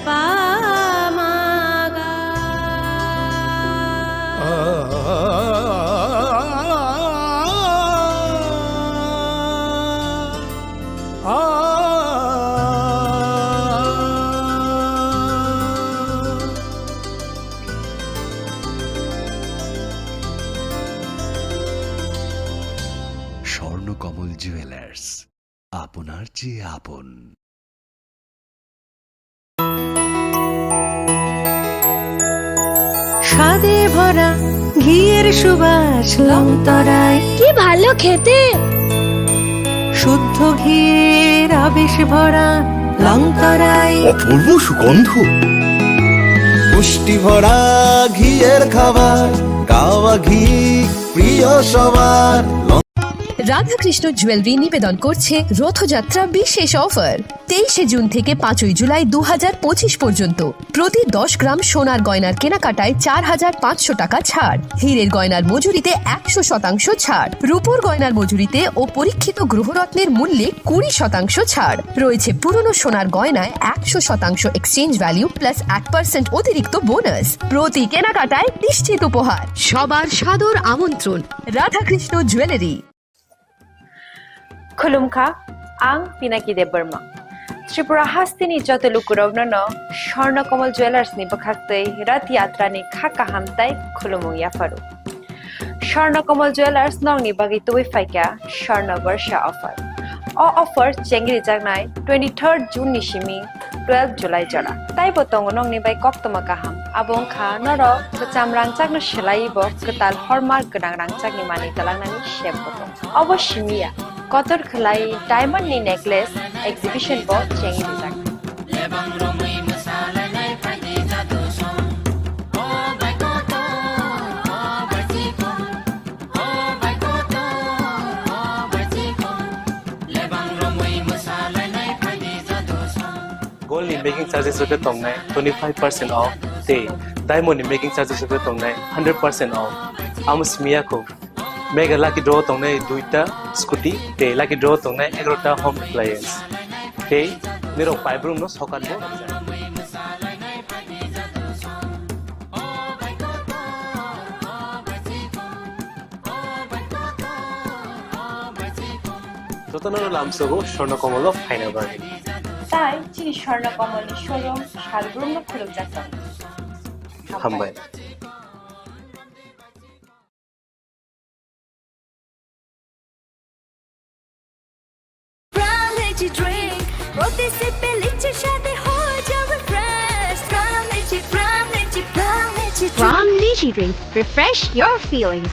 পামাগা Swarnakamal jewellers, আপনার চেয়ে আপন। স্বাদে ভরা ঘিয়ের সুবাস লংতরায়, কি ভালো খেতে। শুদ্ধ ঘিয়ের আবেশ ভরা লংতরায়, অপূর্ব সুগন্ধ, পুষ্টি ভরা ঘিয়ের খাবার, গাওয়া ঘি প্রিয় সবার। রাধাকৃষ্ণ জুয়েলারি নিবেদন করছে রথযাত্রা বিশেষ অফার 23 জুন থেকে 5 জুলাই 2025 পর্যন্ত। প্রতি 10 গ্রাম সোনার গয়নার কেনাকাটায় 4500 টাকা ছাড়, হীরের গয়নার মজুরিতে 100% ছাড়, রূপোর গয়নার মজুরিতে ও পরীক্ষিত গ্রহরত্নের মূল্যে 20% ছাড় রয়েছে। পুরনো সোনার গয়নায় 100% এক্সচেঞ্জ ভ্যালু প্লাস 1% অতিরিক্ত বোনাস। প্রতি কেনাকাটায় নিশ্চিত উপহার। সবার সাদর আমন্ত্রণ রাধাকৃষ্ণ জুয়েলারি। खुलुमखा आं पिनाकी देब बर्मा त्रिपुरा हास्तिनि जत लुकुरावनो स्वर्णकमल ज्वेलर्स नि बखाक्तै रथ यात्रा नि खाका हामताय खुलुमु याफारु। स्वर्णकमल ज्वेलर्स नंगनि बागै तुबै फाइका स्वर्ण वर्ष ऑफर ऑफर चेंगरि जागनाय 23 जून नि सिमि 12 जुलाई जरा ताइ बतंग नंगनि बाय कक्तमा काहाम आबों खा नर बचाम रांचागनो सेलाइब कताल हरमार्क गोनां रांचागनि मानि तलांनानि शेप बतंग अवश्यमिया कतर खलाई डायमंड नि नेकलेस एग्जिबिशन बो चेंगि जाग Gold in making charges of the tongue 25% off. Day diamond in making charges of the tongue 100% off. Amos Miyako Mega lucky draw tongue duita scooty. Day lucky draw tongue egrota home appliance. Day Nero Pibrum no socket. Totanoro Lamsogo, Shornokomolo, Pineberry. তাই চিনি স্বর্ণকমলের showroom শালগ্রাম খুলে যাচ্ছে হাম্বাই From Lychee Drink, refresh your feelings.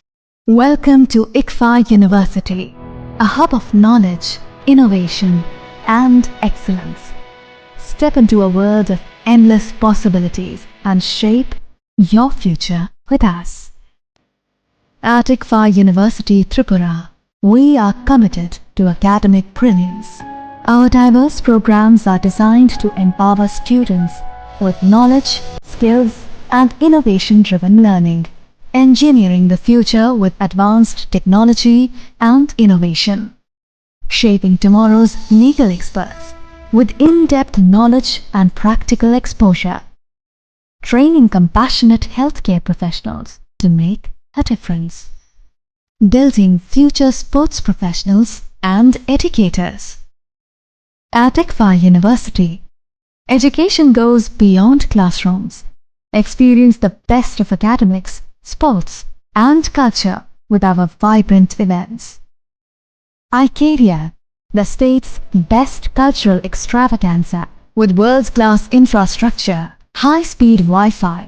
Welcome to ICFA University, a hub of knowledge, innovation, and excellence. Step into a world of endless possibilities and shape your future with us. At ICFA University Tripura, we are committed to academic brilliance. Our diverse programs are designed to empower students with knowledge, skills, and innovation-driven learning, engineering the future with advanced technology and innovation, shaping tomorrow's legal experts with in-depth knowledge and practical exposure, training compassionate healthcare professionals to make a difference, building future sports professionals and educators. At ICFA University, education goes beyond classrooms. Experience the best of academics, sports, and culture with our vibrant events. Icaria, the state's best cultural extravaganza, with world-class infrastructure, high-speed Wi-Fi,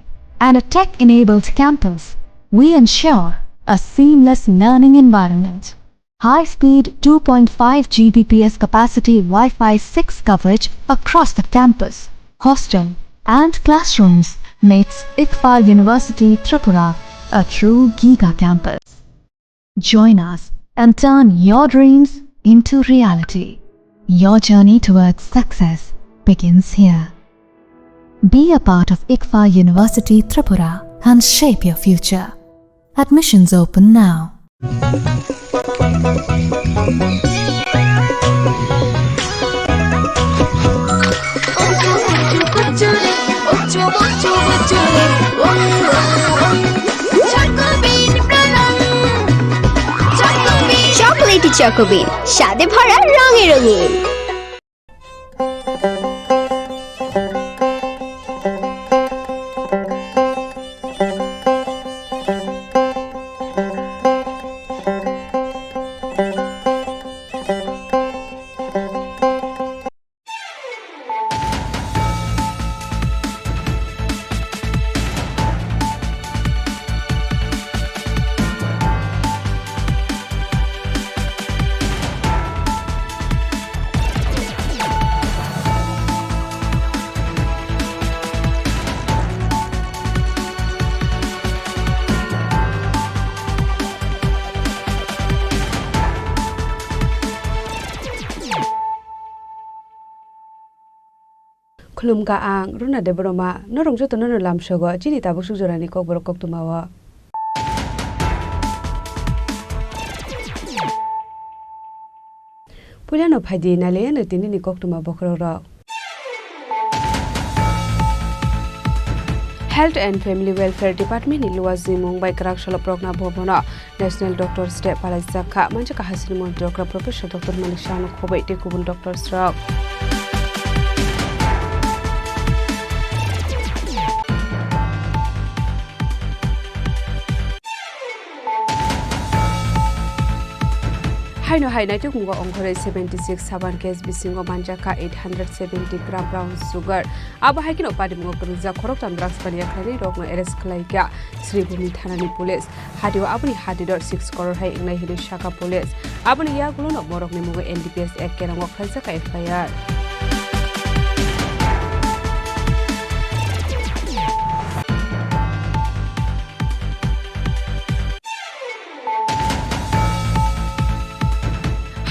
and a tech-enabled campus, we ensure a seamless learning environment. High-speed 2.5 Gbps capacity Wi-Fi 6 coverage across the campus, hostel, and classrooms makes ICFA University Tripura a true giga campus. Join us and turn your dreams into reality. Your journey towards success begins here. Be a part of ICFA University Tripura and shape your future. Admissions open now. bucu bucule Chocobin pranam Chocobin Chocolatey Chocobin স্বাদে ভরা রঙে রঙিন Khulumka ang runa de broma norong joto no lam shogo chini tabuk sujorani kokborok koktumawa Puliano phadi nale no tinini koktuma bokroro Health and Family Welfare Department ni luwazi Mumbai Karakshalo Progna Bhobona National Doctor Step Palazaka Manjaka Hasini Montrokra Professor Dr. Manishano Khobai Tekubun Dr. Srok Haino hainai tu kungo ongkore 76 saban case bisingo manjaka 870 gram brown sugar aba haikino padimungo kurza khorok tam drugs paniya khani rokno arrest khlaika Sribhumi thanani police hadio abuni hadidor 6 crore hai ingnai hidu shaka police abuni ya gulo no borok ni mugo NDPS ek kerango khalsa ka FIR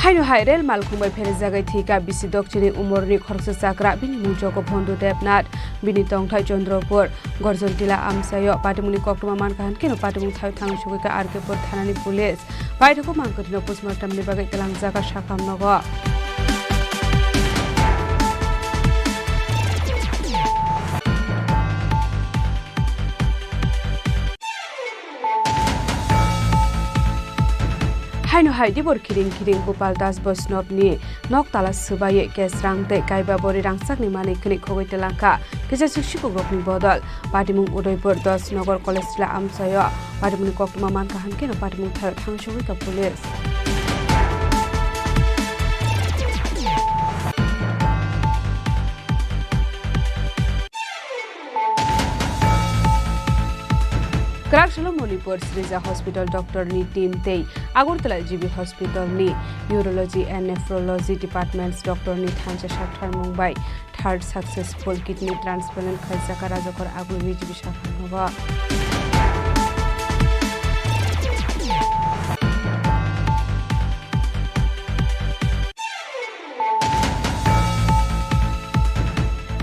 Haino hairel malkumbai pheri jagai thika bisi dokchini umorni khorsa chakra bini mujoko bhondu debnat bini tongthai Chandropur gorjontila amsayo patimuni koktuma mankahan keno patimung thai thang sugika arkepur thanani police paidoko mangkotino postmortem ni bagai telang jaga sakam nogo Haino haidi bor kiring Gopal Das Vaishnav ni noktala subaye kesrang te kaiba bori rangsak ni mani kini khogoi telangka kisa sushiko gropni bodal patimung Udaipur 10 Nagar College la amsayo patimung koktuma mankahan keno patimung thang sugoi ka police Karakshalo Monipur Sriza Hospital Doctor ni team tei Agartala GB Hospital ni Urology and Nephrology Departments Doctor ni Thancha Shakthar Mumbai third successful kidney transplant khaisa karajokor agur GB Shakthar Nova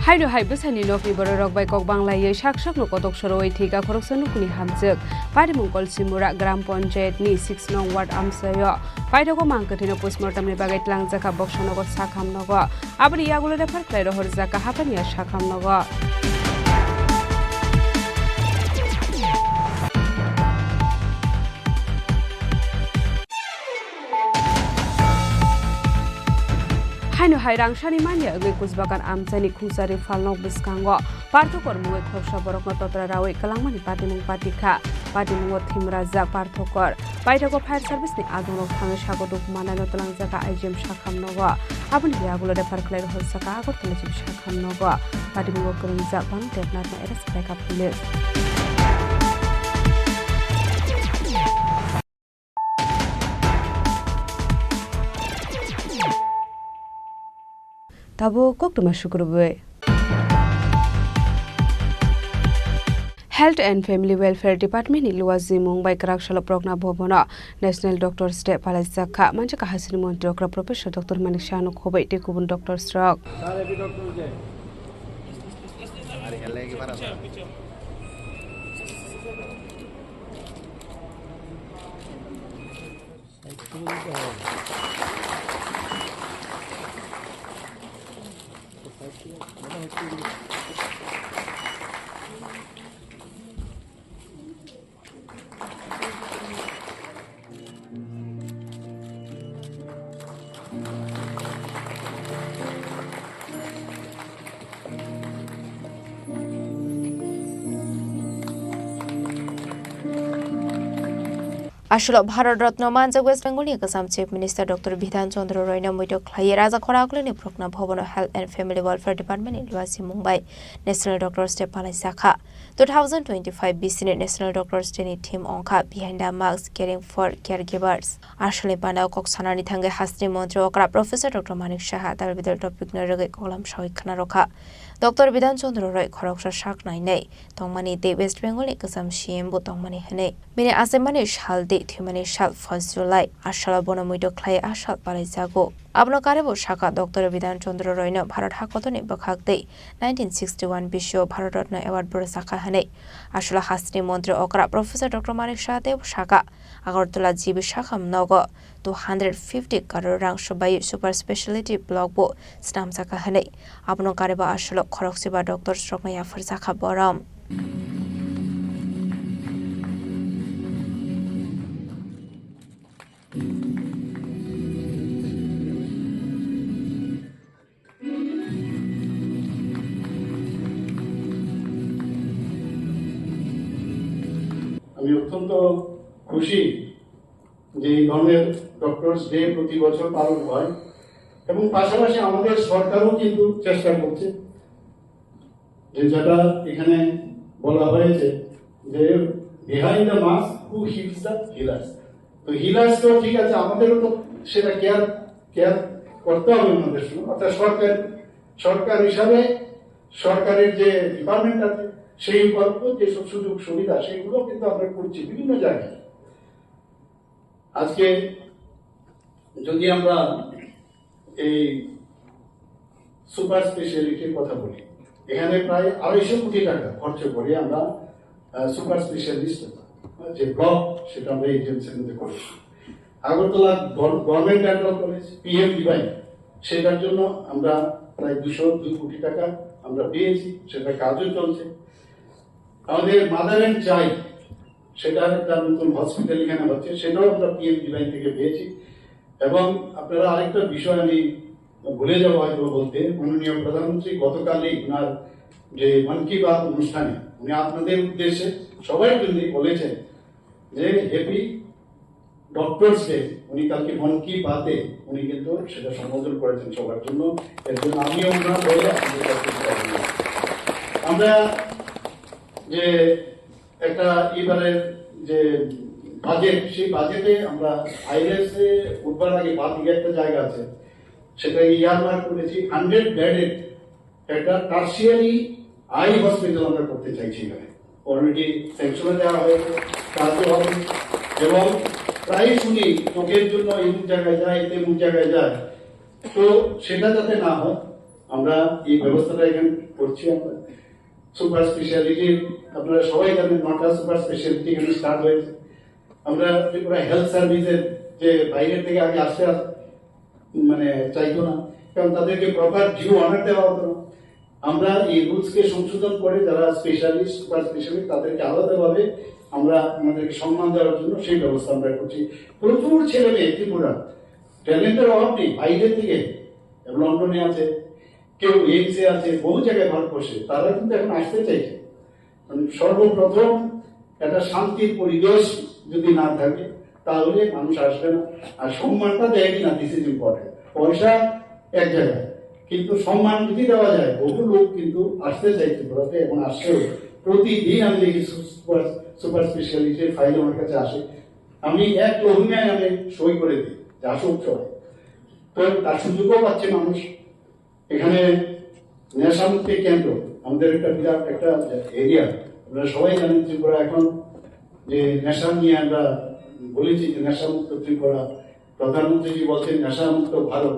Haino hai besani nokni bororok bai kok banglai saksak no kotok soroi thika khoroksan kuni hamjak parimung kolsimura gram panchayat ni 6 nong ward amsayo paidoko mangkathino postmortem ni bagai tlang jaka boksanogo sakham nogo abri yagulo refer klai rohor jaka hapania sakham nogo Haino hai rangshani mania age kusbakan amchani khungsari falnok biskango parthokor muwe khoksa borokno totra rawi kalangmani patimung patikha patimung thimraja parthokor paithoko fire service ni adonok thange sagoduk manano talangjaka IGM shakham nogo abuni yagulo refer klai hosaka agortala chib shakham nogo patimung kurunja bang tepnat na eres backup police Tabo koktuma shukurbe Health and Family Welfare Department ni luwazi Mumbai Karakshalo Progna Bhobona National Doctor Step Palazaka Manjaka Hasini Montrokra Professor Dr. Manishano Khobai Tekubun Dr. Srok আসলে ভারত রত্ন মানজক West Bengal কাসাম chief minister doctor Bidhan Chandra রয়ন মৈত্র খ্লাই রাজা খরাকলনি প্রকনা ভবন health and family welfare department লুয়াসি মুম্বাই ন্যাশনাল ডক্টরস ডে পালাই শাখা 2025 BC national doctors day ni theme অংখা behind the mask caring for caregivers আসলে পানাও কক সানানি থাঙ্গে হাস্ত্রি মন্ত্রী অকরা প্রফেসর ডক্টর মানিক সাহা তার বিদল টপিক নরগে কলাম সহিখানা রখা ডক্টর বিধান চন্দ্র রয় খরকসা শাক নাই নাই তংমানি দে ওয়েস্ট বেঙ্গল কাসাম সিএম বো তংমানি হনে বিনে আसेमानि সাল দে থিমানি সাল 1 জুলাই আশালা বনমৈত্র খ্লাই আশাল পালাই জাগো আবনো কারেবো শাখা ডক্টর বিধান চন্দ্র রয়ন ভারত হাকতনি বখাক দে 1961 বিশ্ব ভারত রত্ন অ্যাওয়ার্ড বড় শাখা হনে আসলে হাস্ত্রি মন্ত্রী অকরা প্রফেসর ডক্টর মানিক শাহ দেব শাখা আগরতলা জিবি শাখাম নগ 250 crore রাং সবাই সুপার স্পেশালিটি ব্লক বো স্নাম শাখা হনে আবনো কারেবা আসলে খরকসিবা ডক্টর স্ট্রকনায়া ফর শাখা বরাম আমি অত্যন্ত খুশি যে এই ধরনের ডক্টরস ডে প্রতি বছর পালন হয় এবং পাশাপাশি আমাদের সরকারও কিন্তু চেষ্টা করছে যে যেটা এখানে বলা হয়েছে যে behind the mask who hills the healers তো হিলার্স তো ঠিক আছে আমাদেরও তো সেটা কেয়ার করতে হবে আমাদের সঙ্গে অর্থাৎ সরকার হিসাবে সরকারের যে ডিপার্টমেন্ট আছে সেই গল্প যেসব সুযোগ সুবিধা সেগুলো কিন্তু আমরা করছি বিভিন্ন জায়গায় আজকে যদি আমরা এই সুপার স্পেশালিটির কথা বলি এখানে প্রায় 250 কোটি টাকা খরচ করে আমরা সুপার স্পেশালিস্ট যে ব্লক সেটা আমরা এজেন্সির মধ্যে করেছি Agartala government dental college PMDY সেটার জন্য আমরা প্রায় 202 কোটি টাকা আমরা পেয়েছি সেটা কাজও চলছে আমাদের মাদার এন্ড চাইল্ড সেটা একটা নতুন হসপিটাল এখানে হচ্ছে সেটাও আমরা PMDY থেকে পেয়েছি এবং আপনারা আরেকটা বিষয় আমি ভুলে যাবো হয়তো বলতে মাননীয় প্রধানমন্ত্রী গতকালই ওনার যে মন কি বাত অনুষ্ঠানে উনি আপনাদের উদ্দেশ্যে সবাই জন্য বলেছেন যে হ্যাপি ডক্টরস ডে উনি কালকে মন কি বাতে উনি কিন্তু সেটা সম্বোধন করেছেন সবার জন্য এর জন্য আমিও ওনার বলে আমরা যে একটা এবারের যে বাজেট সেই বাজেটে আমরা আইএলএসে উঠবার আগে বাদিকে একটা জায়গা আছে সেটা ইয়ারমার্ক করেছি 100 বেডের একটা টার্সিয়ারি আই হসপিটাল আমরা করতে চাইছি এখানে অলরেডি স্যাংশনে দেওয়া হয়েছে কাজও হবে এবং প্রায় শুনি চোখের জন্য এমন জায়গায় যায় তেমন জায়গায় যায় তো সেটা যাতে না হয় আমরা এই ব্যবস্থাটা এখানে করছি আমরা সুপার স্পেশালিটির আপনারা সবাই জানেন 9টা সুপার স্পেশালিটি এখানে স্টার্ট হয়েছে আমরা ত্রিপুরা হেলথ সার্ভিসের যে বাইরের থেকে আগে আসতে মানে চাইতো না কারণ তাদেরকে প্রপার ডিউ অনার দেওয়া হতো না আমরা এই রুলসকে সংশোধন করে যারা স্পেশালিস্ট সুপার স্পেশালিস্ট তাদেরকে আলাদাভাবে আমরা আমাদেরকে সম্মান দেওয়ার জন্য সেই ব্যবস্থা আমরা করছি প্রচুর ছেলে মেয়ে ত্রিপুরা ট্যালেন্টের অভাব নেই বাইরের থেকে লন্ডনে আছে কেউ এইমসে আছে বহু জায়গায় ভারতবর্ষে তারা কিন্তু এখন আসতে চাইছে সর্বপ্রথম একটা শান্তির পরিবেশ যদি না থাকে তাহলে মানুষ আসবে না আর সম্মানটা দেয় কিনা দিস ইজ ইম্পর্টেন্ট পয়সা এক জায়গায় কিন্তু সম্মান যদি দেওয়া যায় বহু লোক কিন্তু আসতে চাইছে ত্রিপুরাতে এবং আসছেও প্রতিদিন আমি দেখি সুপার স্পেশালিটির ফাইল আমার কাছে আসে আমি এক লগ্নায় আমি সই করে দিই যে আসুক সবাই তো তার সুযোগও পাচ্ছে মানুষ এখানে নেশামুক্তি কেন্দ্র আমাদের একটা বিরাট একটা এরিয়া আপনারা সবাই জানেন ত্রিপুরা এখন যে নেশা নিয়ে আমরা বলেছি যে নেশামুক্ত ত্রিপুরা প্রধানমন্ত্রীজি বলছেন নেশামুক্ত ভারত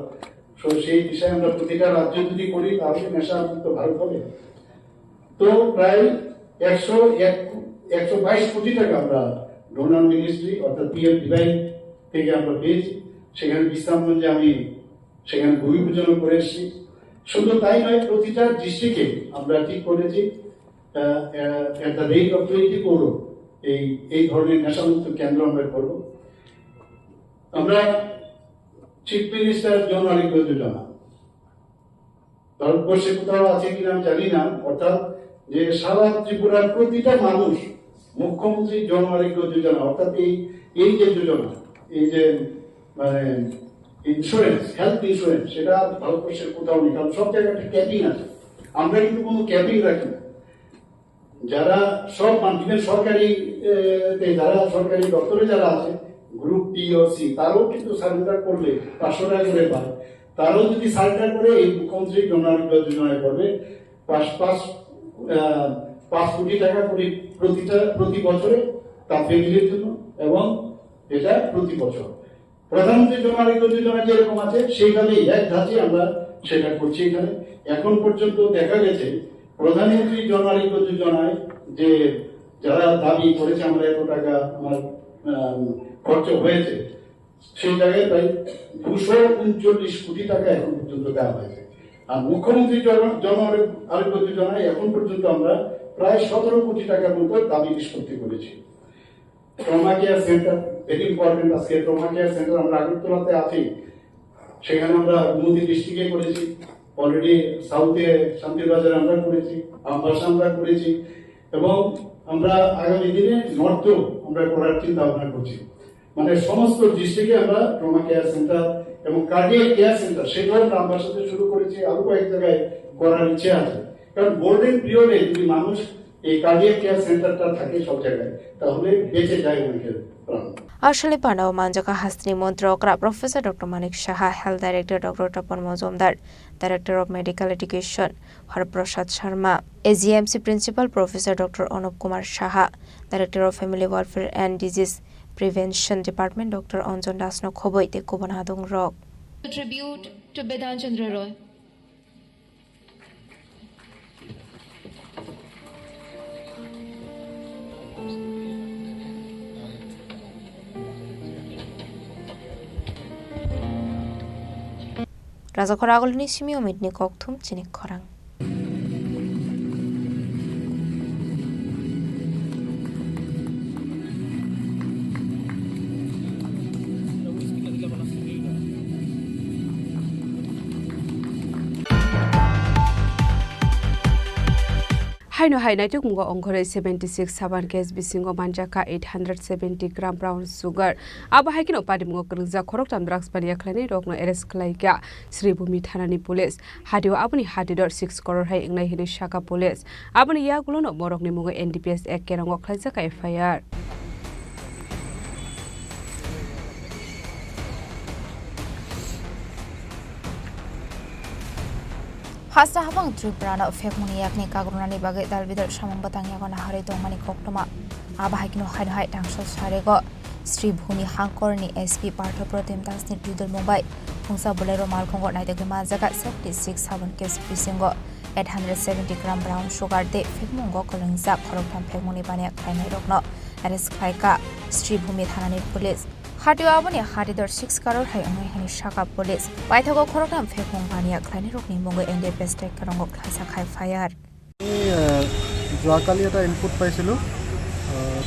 সেই বিষয়ে আমরা প্রতিটা রাজ্য যদি করি তাহলে নেশামুক্ত ভারত হবে তো প্রায় 122 কোটি টাকা আমরা ডোনার মিনিস্ট্রি অর্থাৎ PMDY থেকে আমরা পেয়েছি সেখানে বিশ্রামগঞ্জে আমি সেখানে ভূমি পূজন করে এসেছি শুধু তাই নয় প্রতিটা ডিস্ট্রিক্টে আমরা ঠিক করেছি একটা রেট অফ 20 করব এই ধরনের নেশামুক্ত কেন্দ্র আমরা করব আমরা চিফ মিনিস্টার জন আরোগ্য যোজনা ভারতবর্ষে কোথাও আছে কিনা আমি জানি না অর্থাৎ যে সারা ত্রিপুরার প্রতিটা মানুষ মুখ্যমন্ত্রী জন আরোগ্য যোজনা অর্থাৎ এই যে যোজনা, এই যে মানে ইন্স্যুরেন্স, হেলথ ইন্স্যুরেন্স, সেটা ভারতবর্ষের কোথাও নেই, কারণ সব জায়গায় ক্যাপিং আছে। আমরা কিন্তু কোনো ক্যাপিং রাখি না। যারা সব ইভেন সরকারি যারা সরকারি দপ্তরে যারা আছে গ্রুপ বি ও সি, তারাও কিন্তু সারেন্ডার করলে 500 টাকা করে পায়। তারাও যদি সারেন্ডার করে এই মুখ্যমন্ত্রী জন আরোগ্য যোজনায় করবে 5 কোটি টাকা প্রতি বছরে তার ফ্যামিলির জন্য, এবং এটা প্রতি বছর প্রধানমন্ত্রী জন আরোগ্য যোজনা যেরকম আছে সেইভাবেই এক ধাঁচে আমরা সেটা করছি। এখানে এখন পর্যন্ত দেখা গেছে প্রধানমন্ত্রী জন আরোগ্য যোজনায় যে যারা দাবি করেছে আমরা এত টাকা আমার খরচ হয়েছে, সেই জায়গায় প্রায় 239 কোটি টাকা এখন পর্যন্ত দেওয়া হয়েছে। আর মুখ্যমন্ত্রী জন আরোগ্য যোজনায় এখন পর্যন্ত আমরা প্রায় 17 কোটি টাকার মতো দাবি নিষ্পত্তি করেছি। Trauma care centre very important. আজকে ট্রমা কেয়ার সেন্টার আমরা আগরতলাতে আছি, সেখানে আমরা মোদি ডিস্ট্রিক্টে করেছি, অলরেডি সাউথে শান্তিবাজারে আমরা করেছি, আমবাসা আমরা করেছি, এবং আমরা আগামী দিনে নর্থেও আমরা করার চিন্তা ভাবনা করছি। মানে সমস্ত ডিস্ট্রিক্টে আমরা ট্রমা কেয়ার সেন্টার এবং কার্ডিয়াক কেয়ার সেন্টার সেটাও আমরা আমবাসাতে শুরু করেছি, আরো কয়েক জায়গায় করার ইচ্ছে আছে। কারণ গোল্ডেন পিরিয়ডে যদি মানুষ এই কার্ডিয়াক কেয়ার সেন্টারটা থাকে সব জায়গায়, তাহলে বেঁচে যায় অনেকের প্রাণ। আসলে পান্ডাও মানজাকা হাস্তিনি মন্ত্রকরা professor doctor Manik Saha, health director doctor Tapan Majumdar, director of medical education Haraprasad Sharma, AGMC principal professor doctor Anup Kumar Saha, director of family welfare and disease prevention department doctor Anjan দাসনো খবই তে কুবনাদং রক tribute to Bidhan Chandra Roy. Raza Khoragolni Simio Midni Kokthum Chini Khorang. Haino hainaituk mungo ongkhore 76 saban case bisingo manjaka 870 gram brown sugar aba haikino padimungo krungja khorok tam drugs paniya khlani rokno arrest khlaika Sri Bhumi thanani police hadio abuni hadidor 6 crore hai ingnai hini shaka police abuni yagulono borokni mungo NDPS 1 kerango khlaijaka FIR Hasta habang Tripura na fekmuni yakni kagrunani bagai dalbidar samang batang yakona hari dongmani koktoma aba haikino hai tangshol sarego Sri Bhumi Hangkorni SP Partho Protem Dasni Bidol Mumbai Pungsa Bolero Malkongo naidagi manjaga 76 saban case bisingo 870 gram brown sugar de fekmungo kolengja khoroktham fekmuni bania khainai rokno arrest khaika Sri Bhumi thanani police Hadio aboni hadidor 6 crore hai angai hani shaka police paithago khorokam fekmung bania khainai rokni mungo NDPS tek karongo khaisa khai fire যোৱাকালি এটা input পাইছিলোঁ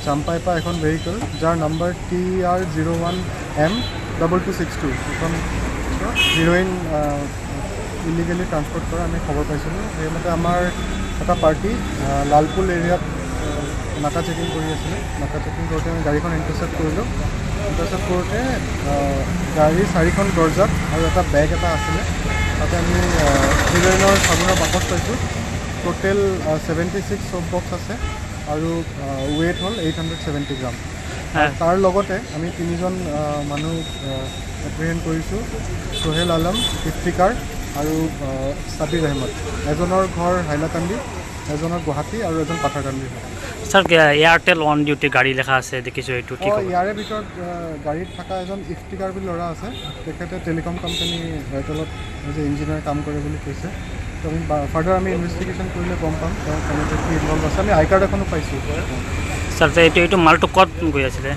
চাম্পাইপা এখন vehicle যাৰ number TR01M2262 এখন heroine illegally transport কৰা আমি খবৰ পাইছিলোঁ সেইমতে আমাৰ এটা পাৰ্টি লালপুল এৰিয়াত নাকা চেকিং কৰি আছিলে নাকা চেকিং কৰোঁতে আমি গাড়ীখন ইণ্টাৰচেপ্ট কৰিলোঁ ইণ্টাৰচেপ্ট কৰোঁতে গাড়ীৰ 4খন দৰ্জাত আৰু এটা বেগ এটা আছিলে তাতে আমি হিৰোইনৰ চাবোনৰ বাকচ পাইছোঁ টোটেল 76 সোপ বক্স আছে আৰু ওয়েট হল 870 গ্ৰাম তাৰ লগতে আমি তিনিজন মানুহ এপ্ৰিহেণ্ড কৰিছোঁ সোহেল আলম ইফতিকাৰ আৰু সাবিৰ আহমদ এজনৰ ঘৰ হাইলাকান্দি এজনৰ গুৱাহাটী আৰু এজন Patharkandi sir Airtel on duty গাড়ী লেখা আছে দেখিছোঁ এইটো কি ইয়াৰে ভিতৰত গাড়ীত থকা এজন ইফতিকাৰ বুলি ল'ৰা আছে তেখেতে টেলিকম কোম্পানী এয়াৰটেলত যে ইঞ্জিনিয়াৰ কাম কৰে বুলি কৈছে তো আমি ফাৰ্ডাৰ আমি ইনভেষ্টিগেশ্যন কৰিলে গম পাম তেওঁ কেনেকৈ কি ইনভলভ আছে আমি আই কাৰ্ড এখনো পাইছোঁ স্যার এইটো মালটো ক'ত গৈ আছিলে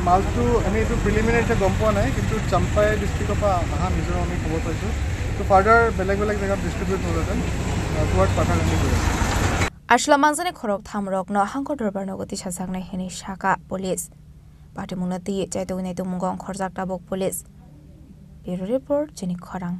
মালটো আমি এইটো প্ৰিলিমিনাৰী গম পোৱা নাই কিন্তু চাম্পাই ডিষ্ট্ৰিক্টৰ পৰা অহা নিজৰ আমি খবৰ পাইছোঁ তো ফাৰ্ডাৰ বেলেগ বেলেগ জেগাত ডিষ্ট্ৰিবিউট হ'লহেঁতেন টুৱাৰ্ড পাথাৰকান্দি গৈ আছে Ashla manzane khorok thamrok no hangko dorbar nogoti sasagnai heni shaka police pati munati chaitogni to mungong khorjak tabok police Bureau report Chini Khorang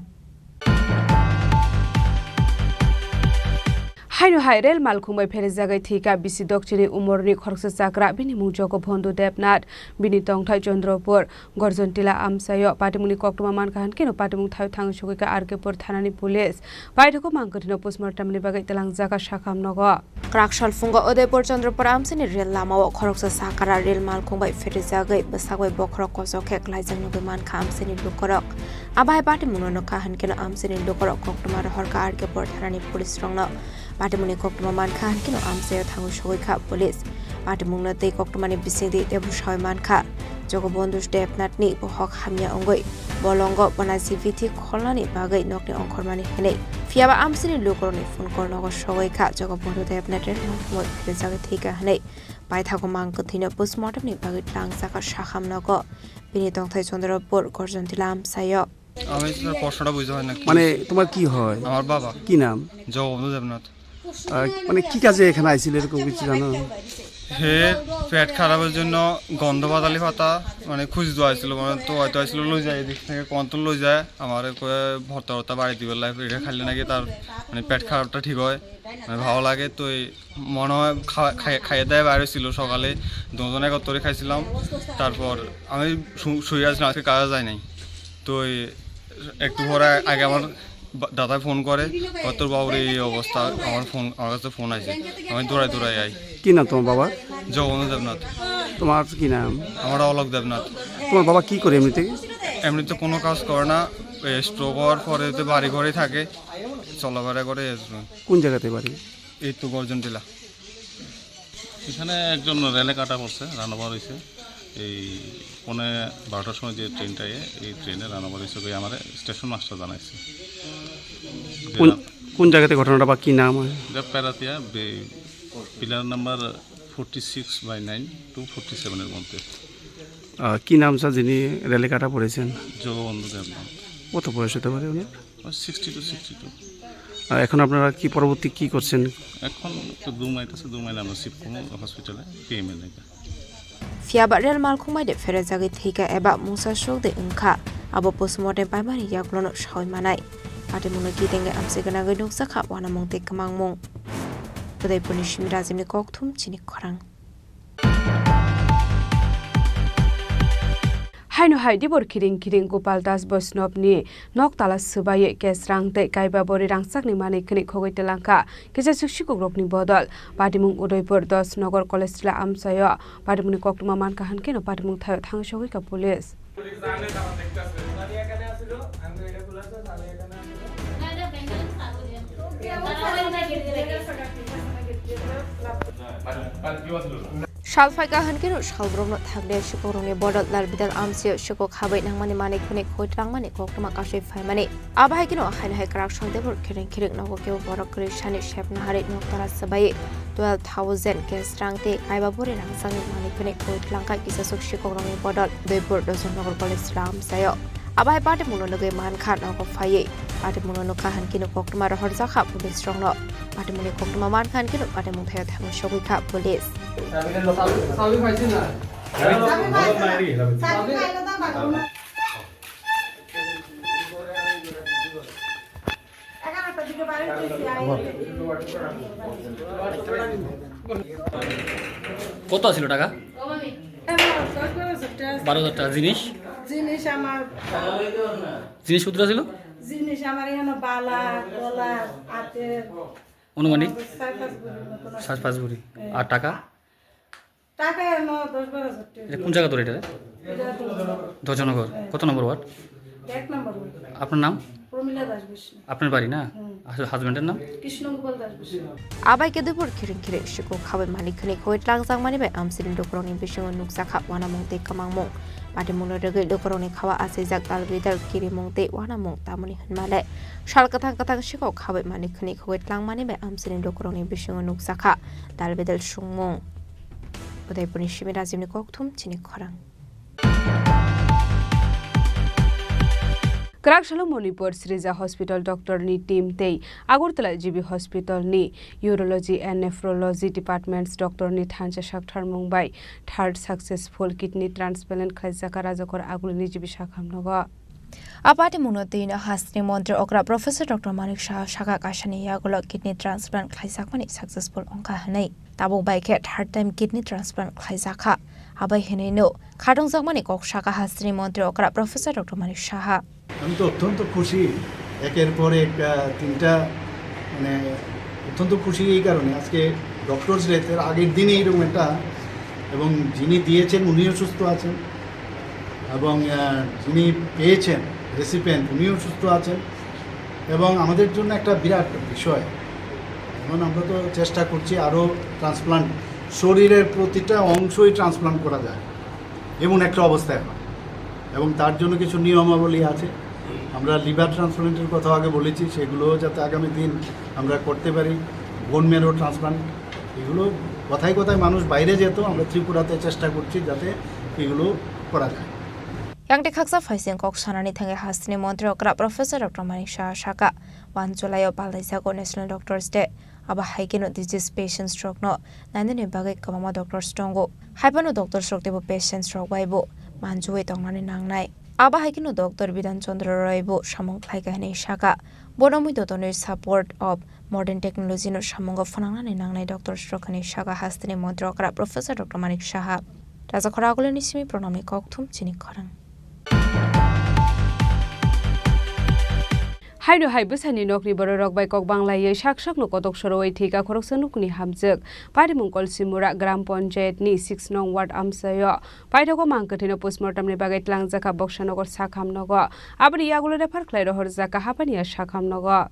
Haino Hairel Malkumbai Perizagai Thika Bisi Dokchini Umorni Khorsa Sakra Bini Mujoko Bhondo Depnat Bini Tongthai Chandropur Gorjontila Amsayo Patimuni Koktuma Mankahan Kino Patimung Thai Thang Shukika Arkepur Thanani Police Paitoko Mangkotino Postmortem ni Bagai Telang Zaka Shakam Nogo Krakshal Fungo Odepur Chandropur Amsini Real Lama Khorsa Sakara Real Malkumbai Perizagai Basagoi Bokrok Kosokek Laizang Nubiman Kamsini Lukorok Abai Patimuno no Kahan Kino Amsini Lukorok Koktuma Horka Arkepur Thanani Police Strongno Patimuni Koktuma Mankahan Kino Amsayo Thangu Shukika Police Patimung Nate Koktumani Bisindi Debu Shoy Manka Jogo Bondus Depnatni Bohok Hamya Ongoi Bolongo Banasi Viti Kolani Bagai Nokni Onkormani Hene Fiaba Amsini Lukoroni Fun Kornogo Shoyka Jogo Bondu Depnater Mo Krizaga Thika Hene Paithago Mankotino Postmortem ni Bagai Tlang Saka Shaham Nogo Bini Tongthai Chandropur Gorjontila Amsayo আমি sir প্রশ্নটা বুঝতে হয় না মানে তোমার কি হয় আমার বাবা কি নাম জগবন্ধু দেবনাথ মানে কি কাজে এখানে আইছিল এরকম কিছু জানো হে পেট খারাপের জন্য গন্ধ পাতালি পাতা মানে খুঁজ দেওয়া হয়েছিল মানে তো হয়তো আসছিল লই যায় এদিক থেকে কন্ট্রোল লই যায় আমার ভর্তা ভর্তা বাড়ি দিবে লাইফ এটা খাইলে নাকি তার মানে পেট খারাপটা ঠিক হয় মানে ভালো লাগে তো মনে হয় খাইয়ে দেয় বাইরে ছিল সকালে দুজন একত্রে খাইছিলাম তারপর আমি শুয়ে আসলাম আজকে কাজে যাই নাই তো একটু পরে আগে আমার দাদা ফোন করে তোর বাবুর এই অবস্থা আমার কাছে ফোন আছে আমি দৌড়াই আই কি নাম তোমার বাবা জগবন্ধু দেবনাথ তোমার কি নাম আমার অলোক দেবনাথ তোমার বাবা কি করে এমনিতে কোনো কাজ করে না স্ট্রোক হওয়ার পরে তো বাড়ি ঘরেই থাকে চলাফেরা করে কোন জায়গাতে বাড়ি এই তো গর্জনটিলা এখানে একজন রেলে কাটা পড়ছে রান্নাবার হয়েছে এই 12টার সময় যে ট্রেনটায় এই ট্রেনে রান্নাবার হয়েছে আমার স্টেশন মাস্টার জানাইছে কোন জায়গাতে ঘটনাটা বা কি নাম প্যারাতিয়া পিলার নাম্বার 46/9 to 47 এর মধ্যে কি নাম স্যার যিনি রেলে কাটা পড়েছেন জগবন্ধু দেবনাথ কত বয়স হতে পারে উনি 60 to 62 এখন আপনারা কি পরবর্তী কি করছেন এখন তো 2 মাইল আমরা শিফট করব হসপিটালে পিএমএল এ Fiaba Real Malkumbai de Ferezagi Thika Eba Musa Shok de Unka Abo Postmortem Paimani Yaklono Shoy Manai Patimuno Kitenge Amsigana Geduk Saka Wanamong Te Kamangmong Today Punishim Razim ni Koktum Chini Khorang Haino Haidi Bor Kiring Gopal Das Bosnop ni Noktala Subaye Kesrang Te Kaiba Bori Rangsak ni Mani Kini Khogoi Telanka Kisa Sushiko Grok ni Bodol Patimung Udoipur Dos Nogor Kolestila Amsayo Patimuni Koktuma Mankahan Kino Patimung Thayo Thang Shogika Police Shalfaika Hankino Shalbrono Tagde Shikoroni Bodol Larbidal Amsio Shiko Habai Nangmani Mani Kunik Hoitrangmani Koktuma Kashi Famani Abahikino Hanai Krakshon Debor Kiring Nogokio Borok Krishani Shep Nahari Noktara Sabai 12,000 Kesrangte Kaibaburi Rangsang Mani Kunik Hoitranka Kisa Shikoroni Bodol Debor Dosun Nogor Police Ram Sayo Abai Patimuno Nogai Mankan Nogok Faye Patimuno Nokahan Kino Koktuma Horzaka Police Strongno Patimuni Koktuma Mankan Kino Patimung Thayo Thang Shogika Police কত ছিল টাকা 12,000 টাকা জিনিস আমার জিনিস কত ছিল জিনিস আমার এখানে বালা গলা হাতে অনুমানিক 5 ভরি আর টাকা টাকা এনো 10-12,000 টাকা কোন জায়গা তোর এটা ধজনগর কত নম্বর ওয়ার্ড 1 নম্বর আপনার নাম প্রমিলা দাস বিষ্ণু আপনার বাড়ি না হাজবেন্ডের নাম Krishnagopal Das Vishnu Abai ke debor kiring Shiko Khabai Mani Kunik Hoitrangsang Mani Bai Amsin Dokoroni Bishing Nuksaka Wanamong Te Kamangmong Patimuno Rege Dokoroni Khawa Asizak Dalbidal Kirimong Te Wanamong Tamuni Hanmale Shalkatang Katang Shiko Khabai Mani Kunik Hoitrang Mani Bai Amsin Dokoroni Bishing Nuksaka Dalbidal Shungmong Today Punishim Razim ni Koktum Chini Khorang Krakshalo Monipur Sriza Hospital Doctor ni team tei Agartala GB Hospital ni Urology and Nephrology Departments Doctor ni Thancha Shakthar Mumbai third successful kidney transplant khlaisaka rajakor agulni GB Shakham Nogo Apati munoti na hasni mantri okra Professor Dr. Manik Shah Shaka Kashani Yagulo kidney transplant Klaisakmani successful onka hanai. Tabu by cat hard time kidney transplant Klaisaka. Abai Heneno, Kadong Zakmani Kok Shaka hasni mantri okra Professor Dr. Manik Shah. আমি তো অত্যন্ত খুশি একের পর এক তিনটা মানে অত্যন্ত খুশি এই কারণে আজকে ডক্টরস ডের আগের দিনে এরকম একটা এবং যিনি দিয়েছেন উনিও সুস্থ আছেন এবং যিনি পেয়েছেন রেসিপিয়েন্ট উনিও সুস্থ আছেন এবং আমাদের জন্য একটা বিরাট বিষয় এখন আমরা তো চেষ্টা করছি আরও ট্রান্সপ্লান্ট শরীরের প্রতিটা অংশই ট্রান্সপ্লান্ট করা যায় এমন একটা অবস্থায় হয় এবং তার জন্য কিছু নিয়মাবলী আছে আমরা লিভার ট্রান্সপ্লান্টের কথা আগে বলেছি সেগুলো যাতে আগামী দিন আমরা করতে পারি বোন ম্যারো ট্রান্সপ্লান্ট এগুলো কথায় কথায় মানুষ বাইরে যেত আমরা ত্রিপুরাতে চেষ্টা করছি যাতে এগুলো করা যায় Yang dekaksa faising kok sanani thange hasni mantri okra Professor Dr. Manik Shah Shaka 1 July Palaisa ko National Doctors Day aba haikino disease patient stroke no nandene bagai kamama doctor stongo haipano doctor stroke debo patient stroke waibo manjuwe tongnani nangnai aba haikino Dr. Bidhan Chandra Roybo samong khlaigani Shaka bonomui dotoni support of modern technology no samongo phanangnani nangnai doctor stroke ni Shaka hasni mantri okra Professor Dr. Manik Shah Raja Khoragule nisimi pronamni kokthum Chini Khorang Haino haibusani nokni bororok bai kok banglaye shakshak no kotok soroi thika khoroksanukni hamjak pari mungkol simura gram panchayat ni 6 nong ward amsayo paitoko mangkathino postmortem ni bagai tlangjaka bokshanogor sakhamnogo abri yagulo refer khlai rohor jaka hapania sakhamnogo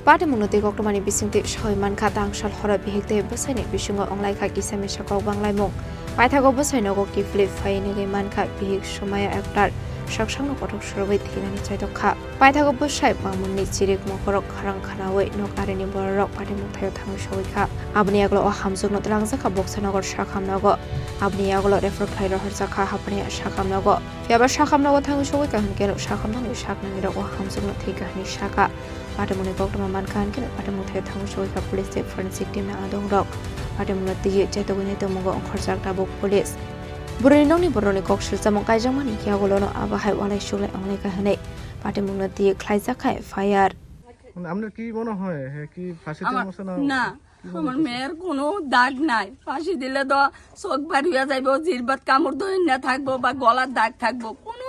Pati munoti koktomani bisingti shoyman khata angshal hora bihikte basani bisingo onglai kha kisame sakok banglai mong paithago basaino ko ki flip faini ge man kha bihik somaya actor saksangno kothok sorbai thinani chaitokha paithago basai bangmunni chirik mokorok kharang khanawai nokareni borok pati muthayo thang soikha abni aglo o hamjok no tlangjaka boksanogor sakhamnago abni aglo refer khlairo harjaka hapni sakhamnago yaba sakhamnago thang soi kahan keno sakhamnani saknani ro o hamjok no thikahni saka Patemune koktoma mankan ken patemu the thang soi ka police forensic team na adong rok patemune tiye chaitogune tomogo khorjak tabok police burinong ni boroni kok silsa mongkai jamani kya golono aba hai walai sule ongle ka hane patemune tiye khlaija khai fire আপনার কি মনে হয় কি ফাঁসিতে মশনা না আমার মেয়ের কোনো দাগ নাই ফাঁসি দিলে তো চোখ বাড়ি হয়ে যাইব জিরবাত কামড় ধরে না থাকবো বা গলার দাগ থাকবো কোনো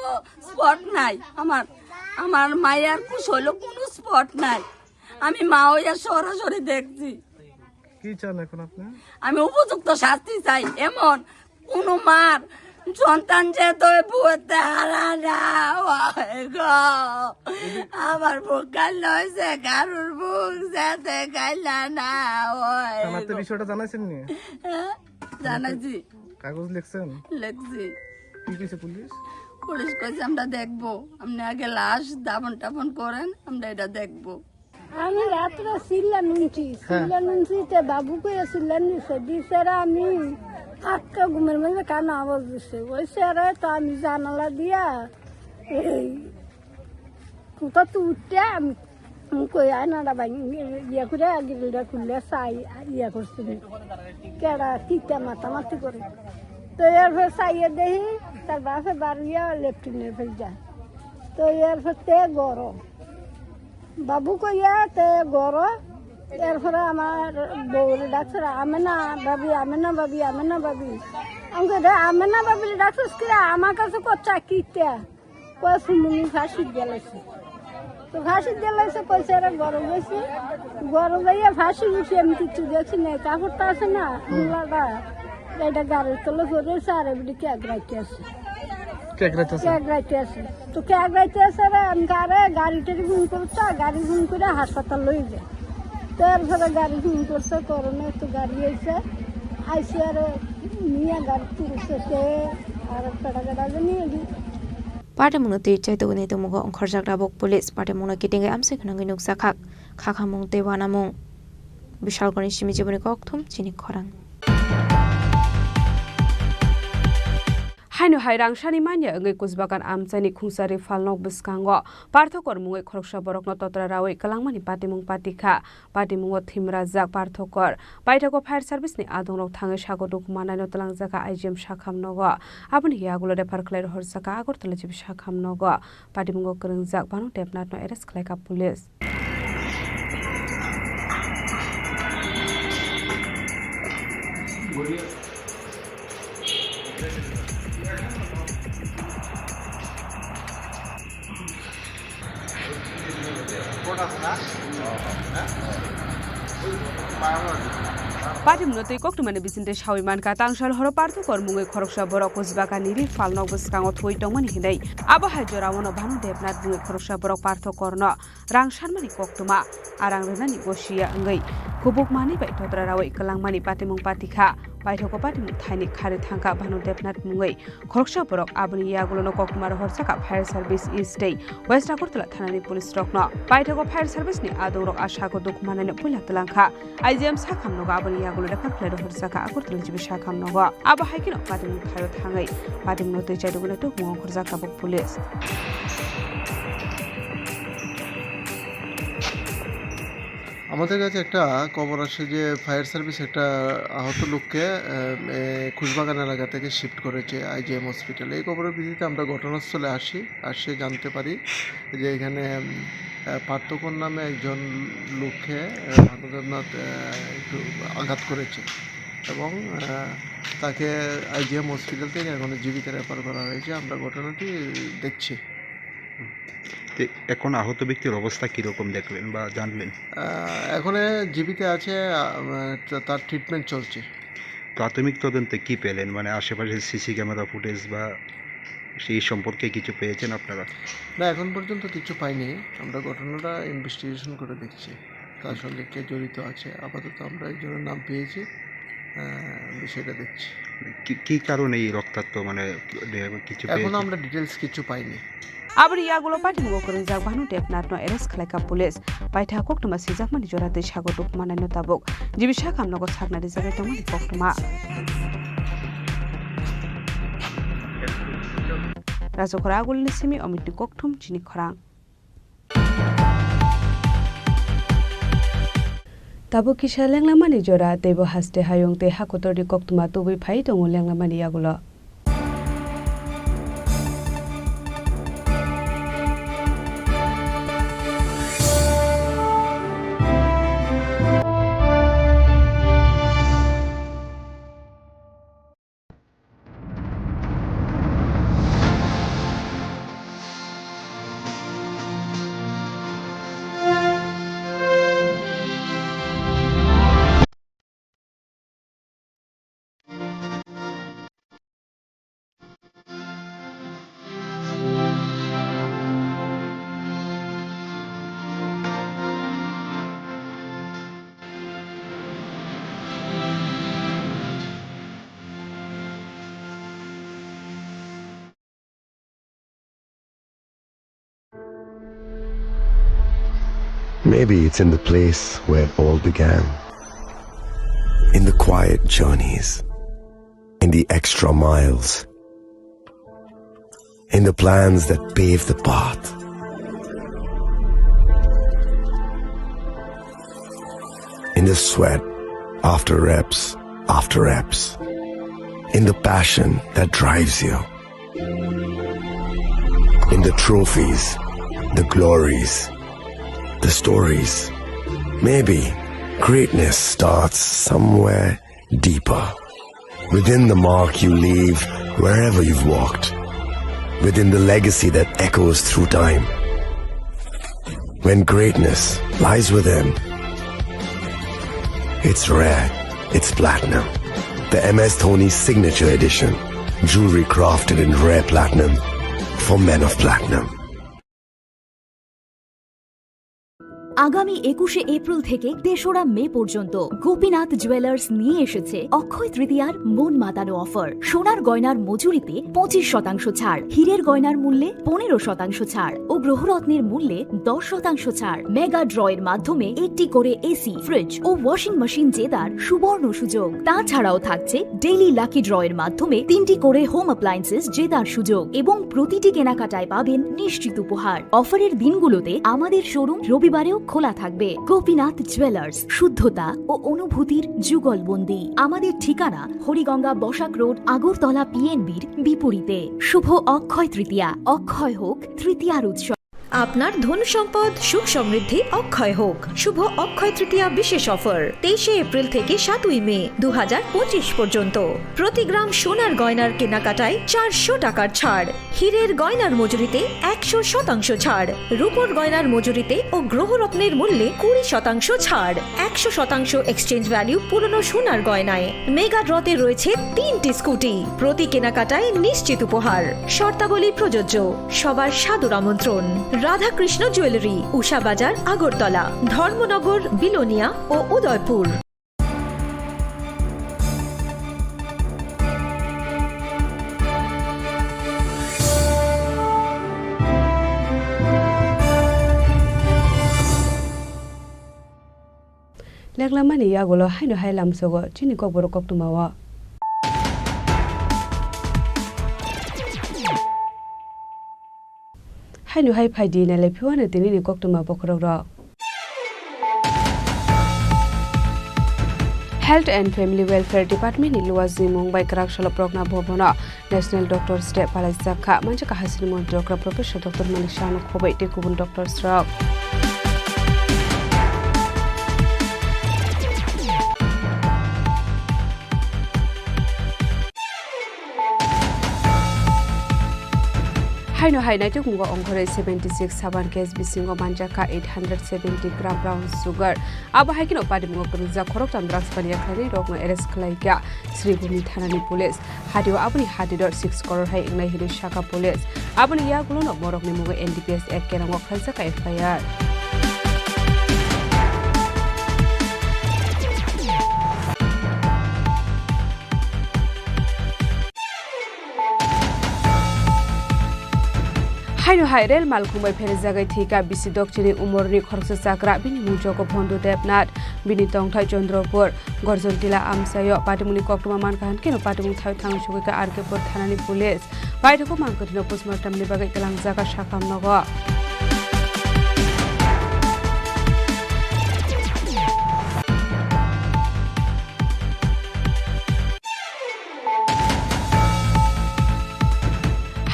স্পট নাই আমার মায়ের কুশ হইলো কোনো স্পট নাই আমি মা হইয়া সরাসরি দেখছি কি চান এখন আপনি আমি উপযুক্ত শাস্তি চাই এমন কোন মার সন্তান যে তো বুঝতে হারা না আমার বুক কাল হয়েছে কারোর বুক যেতে কাইলা না আপনি বিষয়টা জানাইছেন নি জানাইছি কাগজ লিখছেন লিখছি কি কইছে পুলিশ পুলিশ কইছে আমরা দেখবো আপনি আগে লাশ দাফন টাফন করেন আমরা এটা দেখবো আমি রাত্রে সিল্লা নুনছি বাবু করে সিল্লা নিছে দিছে আমি আটকা ঘুমের মধ্যে কান আওয়াজ দিছে ওই স্যারে তো আমি জানালা দিয়া এই কোথা তো উঠতে আমি কই আয়নাটা ইয়ে করে গিলটা খুললে চাই ইয়ে করছিল কেডা তিতা মাতামাতি করে তো এরপর চাইয়ে দেখি তার বাসে বাড়িয়া লেফটিনে ফেল যায় তো এরপর তে গরম বাবু কইয়া তে গরম এরপরে আমার বউরে ডাক্তার আমেনা বাবি আমাকে আমেনা বাবি ডাক্তার আমার কাছে কচ্চা কিতে কসুমুনি ফাঁসি গেলেছে তো ফাঁসি গেলেছে কইছে এরা গরম হয়েছে গরম হইয়া ফাঁসি উঠি আমি কিছু দেখছি না কাপড়টা আছে না মুলাটা এটা গাড়ির তলে ধরেছে আর এমনি ক্যাগ রাখতে আছে তো ক্যাগ রাখতে আছে আমি গাড়িটারি গুণ করছে গাড়ি গুণ করে হাসপাতাল লই যায় তারপরে গাড়ি ফোন করছে করোনা তো গাড়ি আইসে আর নিয়ে গাড়ি তুলছে আর পেটা নিয়ে Patemune ti chaitogune tomogo khorjak rabok police patemune kitinge amse khnangi nuksa khakhamung te wanamung bishal goni simi jiboni kokthum Chini Khorang haino hairang shani manya ngai kusbakan amchani khungsari falnok biskango parthokor mungai khoroksa borokno totra rawi kalangmani patimung patikha patimungo thimrajak parthokor paithako fire service ni adongrok thangai sagoduk manaino talangjaka IGM shakhamnogo aboni yagulo refer khlai horsaka agortala jibi shakhamnogo patimungo krengjak banu tepnatno arrest khlaika police Patimnotei koktumani bisinte shawimanka tangsal horo parthokor mungai khoroksa borok kusbaka niri falnok biskango thoi tongmani hinai abo haijorawono bhanu debnat mungai khoroksa borok parthokorno rang sharmani koktuma arang renani gosia ngai kubuk mani bai totra rawai kalangmani patimung patikha paithoko patimung thaini khari thangka bhanu debnat mungai khoroksa borok aboni yagulono koktumar horsaka fire service east west agartala thanani police rokno paithoko fire service ni adorok ashako dukmanani pula talangkha IGM sakhamnogo aboni yagulo refer khlai horsaka agartala jibi sakhamnogo abo haikino patimung thayo thangai patimung tei chaidugune tuk mong khorjaka bok police আমাদের কাছে একটা খবর আসে যে fire service একটা আহত লোককে খুশবাগান এলাকা থেকে শিফট করেছে IGM হসপিটালে। এই খবরের ভিত্তিতে আমরা ঘটনাস্থলে আসে জানতে পারি যে এখানে পার্থকর নামে একজন লোককে ভানুদেবনাথ একটু আঘাত করেছে এবং তাকে IGM হসপিটাল থেকে এখন জীবিত রেফার করা হয়েছে। আমরা ঘটনাটি দেখছি। এখন আহত ব্যক্তির অবস্থা কীরকম দেখলেন বা জানলেন? এখন জীবিত আছে, তার ট্রিটমেন্ট চলছে। প্রাথমিক তদন্তে কি পেলেন, মানে আশেপাশে সিসি ক্যামেরা ফুটেজ বা সেই সম্পর্কে কিছু পেয়েছেন আপনারা? না, এখন পর্যন্ত কিছু পাইনি। আমরা ঘটনাটা ইনভেস্টিগেশন করে দেখছি তার সঙ্গে কে জড়িত আছে। আপাতত আমরা একজনের নাম পেয়েছি, বিষয়টা দেখছি। কি কারণে এই রক্তাক্ত মানে কিছু এখন আমরা ডিটেলস কিছু পাইনি। abri yagulo patimungo krengjak bhanu debnatno arrest khlaika police paitha koktuma sijakmani jorate sagoduk manaino tabuk jibi sakhamnogo saknari jagai tongmani koktuma Rajokora agulni simi omitni koktum Chini Khorang Tabuk kisa lenglamani jora tebo haste hayongte hakotori koktuma tubui phai tongo lenglamani yagulo Maybe it's in the place where it all began. In the quiet journeys. In the extra miles. In the plans that pave the path. In the sweat after reps after reps. In the passion that drives you. In the trophies, the glories, the stories. Maybe greatness starts somewhere deeper. Within the mark you leave wherever you've walked. Within the legacy that echoes through time. When greatness lies within, it's rare, it's platinum. The MS Dhoni Signature Edition. Jewelry crafted in rare platinum for men of platinum. আগামী 21শে April থেকে 3রা মে পর্যন্ত Gopinath jewellers নিয়ে এসেছে অক্ষয় তৃতীয়ার মন মাতানো offer. সোনার গয়নার মজুরিতে 25% ছাড়, হীরের গয়নার মূল্যে 15% ছাড় ও গ্রহরত্নের মূল্যে 10% ছাড়। মেগা ড্রয়ের মাধ্যমে একটি করে এসি, ফ্রিজ ও ওয়াশিং মেশিন জেতার সুবর্ণ সুযোগ। তাছাড়াও থাকছে ডেইলি লাকি ড্রয়ের মাধ্যমে 3টি করে হোম অ্যাপ্লায়েন্সেস জেতার সুযোগ এবং প্রতিটি কেনাকাটায় পাবেন নিশ্চিত উপহার। অফারের দিনগুলোতে আমাদের শোরুম রবিবারেও খোলা থাকবে। গোপীনাথ জুয়েলার্স, শুদ্ধতা ও অনুভূতির যুগলবন্দি। আমাদের ঠিকানা হরিগঙ্গা বসাক রোড, আগরতলা পিএনবির বিপরীতে। শুভ অক্ষয় তৃতীয়া, অক্ষয় হোক তৃতীয়ার উৎসব। আপনার ধন সম্পদ সুখ সমৃদ্ধি অক্ষয় হোক। শুভ অক্ষয় তৃতীয়া বিশেষ অফার 23শে এপ্রিল থেকে 7ই মে 2025 পর্যন্ত। প্রতি গ্রাম সোনার গয়নার কেনাকাটায় 400 টাকার ছাড়, হীরের গয়নার মজুরিতে 100% ছাড়, রূপোর গয়নার মজুরিতে ও গ্রহরত্নের মূল্যে 20% ছাড়, 100% এক্সচেঞ্জ ভ্যালু পুরনো সোনার গয়নায়। মেগা ড্রতে রয়েছে 3টি স্কুটি, প্রতি কেনাকাটায় নিশ্চিত উপহার। শর্তাবলী প্রযোজ্য। সবার সাদর আমন্ত্রণ। রাধাকৃষ্ণ জুয়েলারি, উষা বাজার, আগরতলা, ধর্মনগর, বিলোনিয়া ও উদয়পুর। লেখলামানি ইয়াগুলো হাইনো হাইলামসগো চিনি kokborok koktumawa hainu hai phaidi na lepiwana tini ni koktuma bokrora. Health and Family Welfare Department ni luwazi Mumbai Karakshalo Progna Bobona National Doctor Step Palaisaka Manjaka Hasini Mont Dr. Professor Dr. Manishano Khobai Tekubun Dr. Strau. Haino hai naituk mungo ongkhore 76 saban case bisingo manjaka 870 gram brown sugar aba hai kino padi mungo kurja khorok tam drugs paniya khari rokno arrest khlaika Sribhumi thanani police hadio abuni hadidor 6 crore hai ingnai hiru shaka police abuni ya gulo no borok ni mungo NDPS act kerango khalsaka FIR. Haino hai rel malkumbai pheri jagai thika bisi dokchini umorni khorsa chakra bini mujoko bhondu debnat bini tongthai Chandropur gorjontila amsayo patimuni koktuma mankahan keno patimung thai thang sugika arkepur thanani police baidoko mangkotino postmortem ni bagai kelang jaga sakam nogo.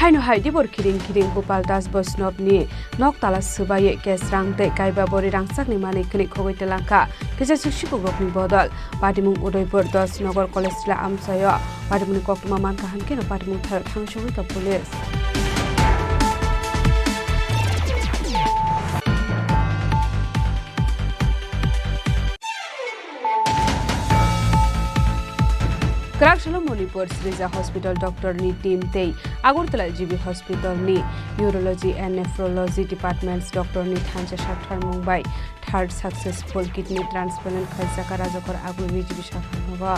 Haino hai dibor kiring Gopal Das Vaishnav ni noktala subaye kesrang te kaiba bori rangsak ni mani kini khogoi telangka kisa sushiko grokni bodol patimung Udaipur 10 Nagar College la amsayo patimuni koktuma mankahan keno patimung thangshogoi ka police. Karakshalo Manipur Srija Hospital Doctor ni team tei Agortala GB Hospital ni Urology and Nephrology Departments Doctor ni Thancha Shakthar Mumbai third successful kidney transplant khaisaka rajakor aguri GB Shakthar hoba.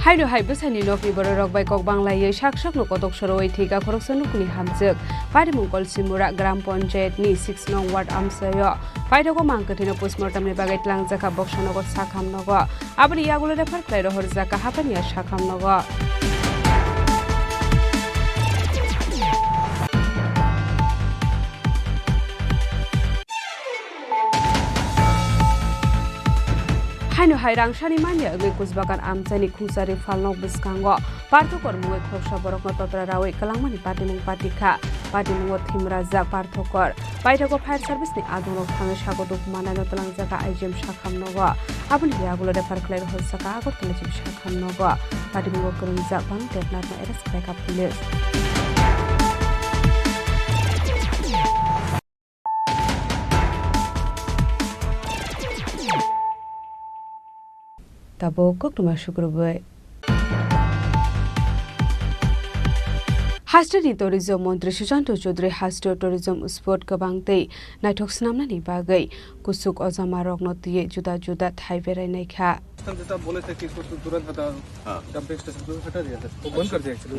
Haino hai besani nokni borok bai kok banglai saksak no kotok soroi thika khoroksan nukuni hamjak parimung kolsimura gram panchayat ni 6 nong ward amsayo paidoko mangkathino postmortem ni bagai tlang jaka boksanogo sakham nogo abani yagulo refer klai rohor jaka hapani sakham nogo. Haino hai rangshani manya agoi kusbakan amchani khungsari falnok biskango parthokor muwe khorsa borokno totra rawi kalangmani patimung patikha patimung thimrajak parthokor paithoko fire service ni adonok thangai sagotok manano talangjaka IGM sakham nogo aboni yagulo refer khlai hosaka agortala chip sakham nogo patimung kurunjak bang tepnat na arrest khlaika police. tabo koktuma shukrubai Hastri tourism Montri Shujanto Chaudhary Hastri tourism sport kabangtei naitok snamnani bagai kusuk ozamarok notie juda thai berai naik kha जैसा बोले थे कि इसको तुरंत हटा dumping station को हटा दिया था वो बंद कर दिया actually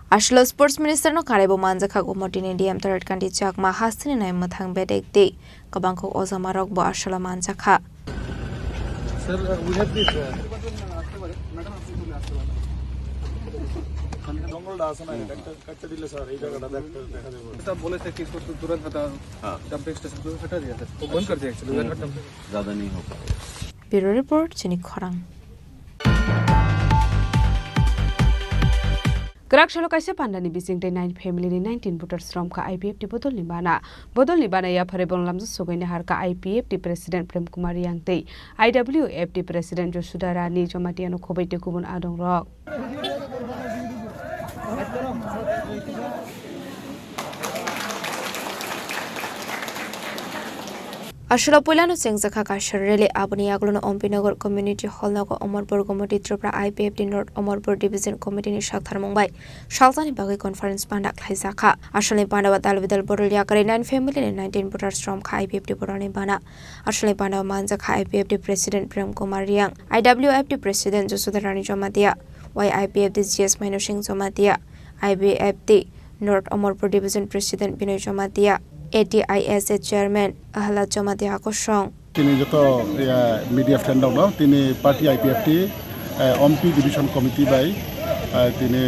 Ashlo Sports Minister no Karebo Manzaka Gomotini Diam Third Country Chak Mahastin and Mathang Bedek Day Kabanko Ozamarok Bo Ashla Manzaka. Sir, we have this. बोले थे कि इसको तुरंत हटा डंपिंग स्टेशन को हटा दिया था वो बंद कर दिया एक्चुअली ज्यादा नहीं हो पाया Bureau Report Chini Khorang Gerak shalo kaisa pandani bising day 9 family ni 19 voters from ka IPF ti bodol ni bana ya phare bon lamju sogoine har ka IPF ti president Prem Kumar yang tei IWF ti president Josuda Rani Jomatiano khobai te kubun adong rok Ashla Pulano Sengzaka Kasharele Abani Aglono Ompinagar Community Hall Nago Omorpur Committee Tripura IPF North Omorpur Division Committee ni Shakhtar Mumbai Shaltani Bagi Conference Pandak Haisaka Ashli Panda Batal Vidal Borulia Kare 9 family and 19 voters from IPF Borani Bana Ashli Panda Manzaka IPF President Prem Kumar Yang IWF President Josuda Rani Jomatia YIPF GS Minusing Jomatia IBF North Omorpur Division President Binoy Jomatia ATISA Chairman Ahla Jomatia Kosong তিনি যত media friend হলো তিনি party IPFT অমপি division committee বাই তিনি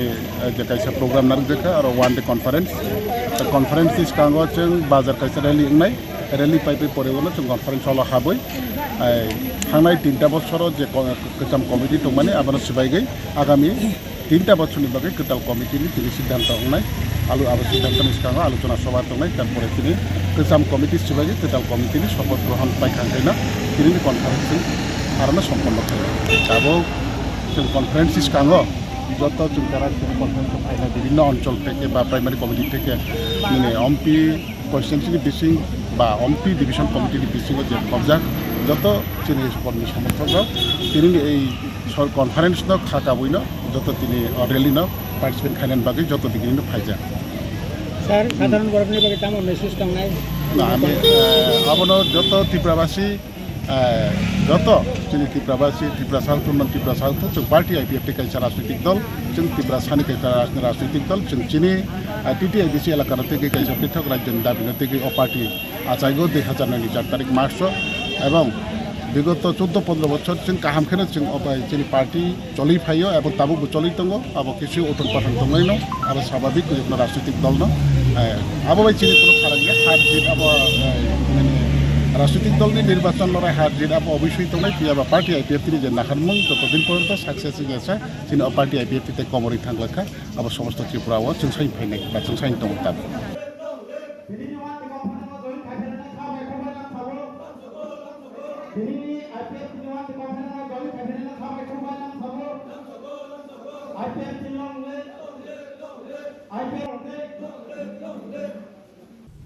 যে কাইসা programme নারক দেখা আর ওয়ান ডে কনফারেন্স ইস কাঙ্গো जों বাজার কাইসা রেলি নাই রেলি পাইপে পরে গেল जों কনফারেন্স হলো হাবই थांनाय 3টা বছরও যে গোটাম কমিটি তো মানে আবার সিবাইগৈ আগামী 3টা বছরनि বাকি গোটাল কমিটিनि তিনি সিদ্ধান্ত হনাय আলু আবার সিদ্ধান্তनि সিगाङाव আলোচনা সভা দंनाय তারপরে তিনি গোজাম কমিটি সিবাইগৈ গোটাল কমিটিनि শপথ গ্রহণ পাইखांनायना তিনি কনফারেন্স आराम सम्पन्न खालामो जों कनफारेंस सिगाङाव যত जों তারা कनफारेंस फाइनाल বিভিন্ন অঞ্চল থেকে বা প্রাইমারি কমিটি থেকে মানে এমপি কনস্টিটিউয়েন্সি বিসিং বা এমপি ডিভিশন কমিটির বিসিং যে কবজা যত চিনি কর্মী সমর্থকরা তিনি এই কনফারেন্স ন খাকা বইন যত তিনি রেলি ন পার্টিসিপেট খাইলেন বাকি যত দিগিন ফাইজা স্যার সাধারণ বরফনি বাকি তেমন মেসেজ দं নাই না আমি আবনো যত ত্রিপুরাবাসী যত जोंनि ত্রিপুরাবাসী ত্রিপুরা साउथमोन ত্রিপুরা साउथ जों पार्टी आईपीएफ कायसा राजनीतिक दल जों ত্রিপুরা सानि कायसा राजनीतिक दल जों चिनी टीटीआईडीसी एलाका থেকে कायसा पृथक राज्यनि दाबिनो থেকে ও पार्टी आचाइगो 2004 तारिख मार्च এবং বিগত 14-15 বছর जों गाहामखौनो जों जोंनि पार्टी चलि फायो এবং ताबो चलि दङ अब কিছু उथन पाथन दंनाय न अब स्वाभाविक जों राजनीतिक दल न अब बाय चिनि কোনো फाराग गैया हार जित अब माने राजनीतिक दल निर्वाचन लड़ाई हार जीत अब अवश्य तो नहीं किया पार्टी आईपीएफ जे नाखारमों ततदिन पर्यंत सक्सेस गैसा जों पार्टी आईपीएफ कमरी थांगलाखा अब समस्त त्रिपुरा जों साइन फैनाय बा जों साइन दं दा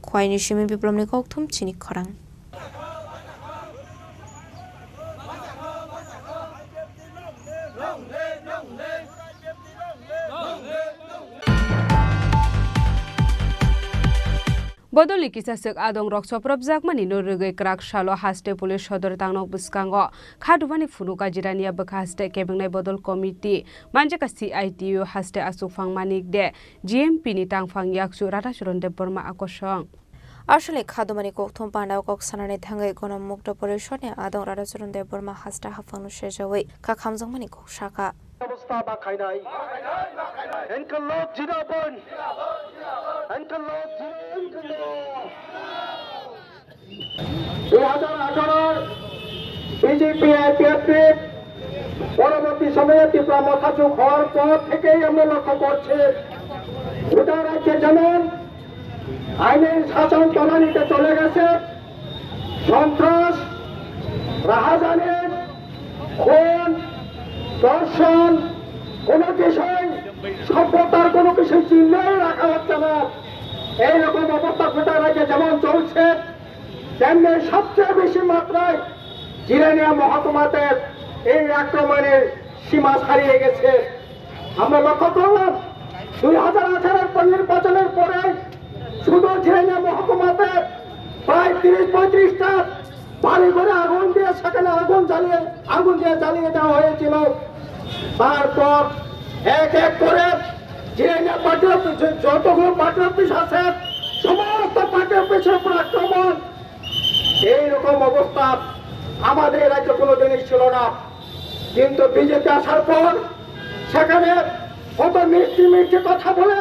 Khwaini Shimi Biplomni Kokthum Chini Khorang Bodoli kisasek adong rok soprop jakmani norugoi krak shalo haste police sodor tangnok buskango khadubani funuka jirania bakhaste kebengnai bodol committee manjaka CITU haste asuk fangmanik de GMP ni tangfang yaksu rata suronde borma akosong আসলে খাদমানি kokthum pandao kok sanane thangai gonom mukta porishone adong rata suronde borma hasta hafanu shejawai ka khamjangmani kok shaka অবস্থা বা খাইনাই এনকলক জিরাবন এনকলক 2018 BJP IPF পরবর্তী সময়ে ত্রিপুরা মথাচুক হওয়ার পর থেকেই আমরা লক্ষ্য করছি গোটা রাজ্যে যেমন আইনের শাসন তলানিতে চলে গেছে সন্ত্রাস রাহাজানি খুন দর্শন কোন বিষয় সভ্যতার কোনো কিছু চিহ্নই রাখা হচ্ছে না। এইরকম অবস্থা গোটা রাজ্যে যেমন চলছে, তেমনি সবচেয়ে বেশি মাত্রায় জিরানিয়া মহকুমাতে এই আক্রমণের সীমা ছাড়িয়ে গেছে। আমরা লক্ষ্য করলাম 2018 নির্বাচনের পরে শুধু জিরানিয়া মহকুমাতে প্রায় 30-35টা বাড়ি ঘরে আগুন দিয়ে সেখানে আগুন দিয়ে জ্বালিয়ে দেওয়া হয়েছিল। তারপর এক এক করে জিরানিয়া পার্টি অফিস, যতগুলো পার্টি অফিস আছে সমস্ত পার্টি অফিসের উপর আক্রমণ। এইরকম অবস্থা আমাদের রাজ্যে কোনোদিনই ছিল না। কিন্তু বিজেপি আসার পর সেখানে কত মিষ্টি মিষ্টি কথা বলে,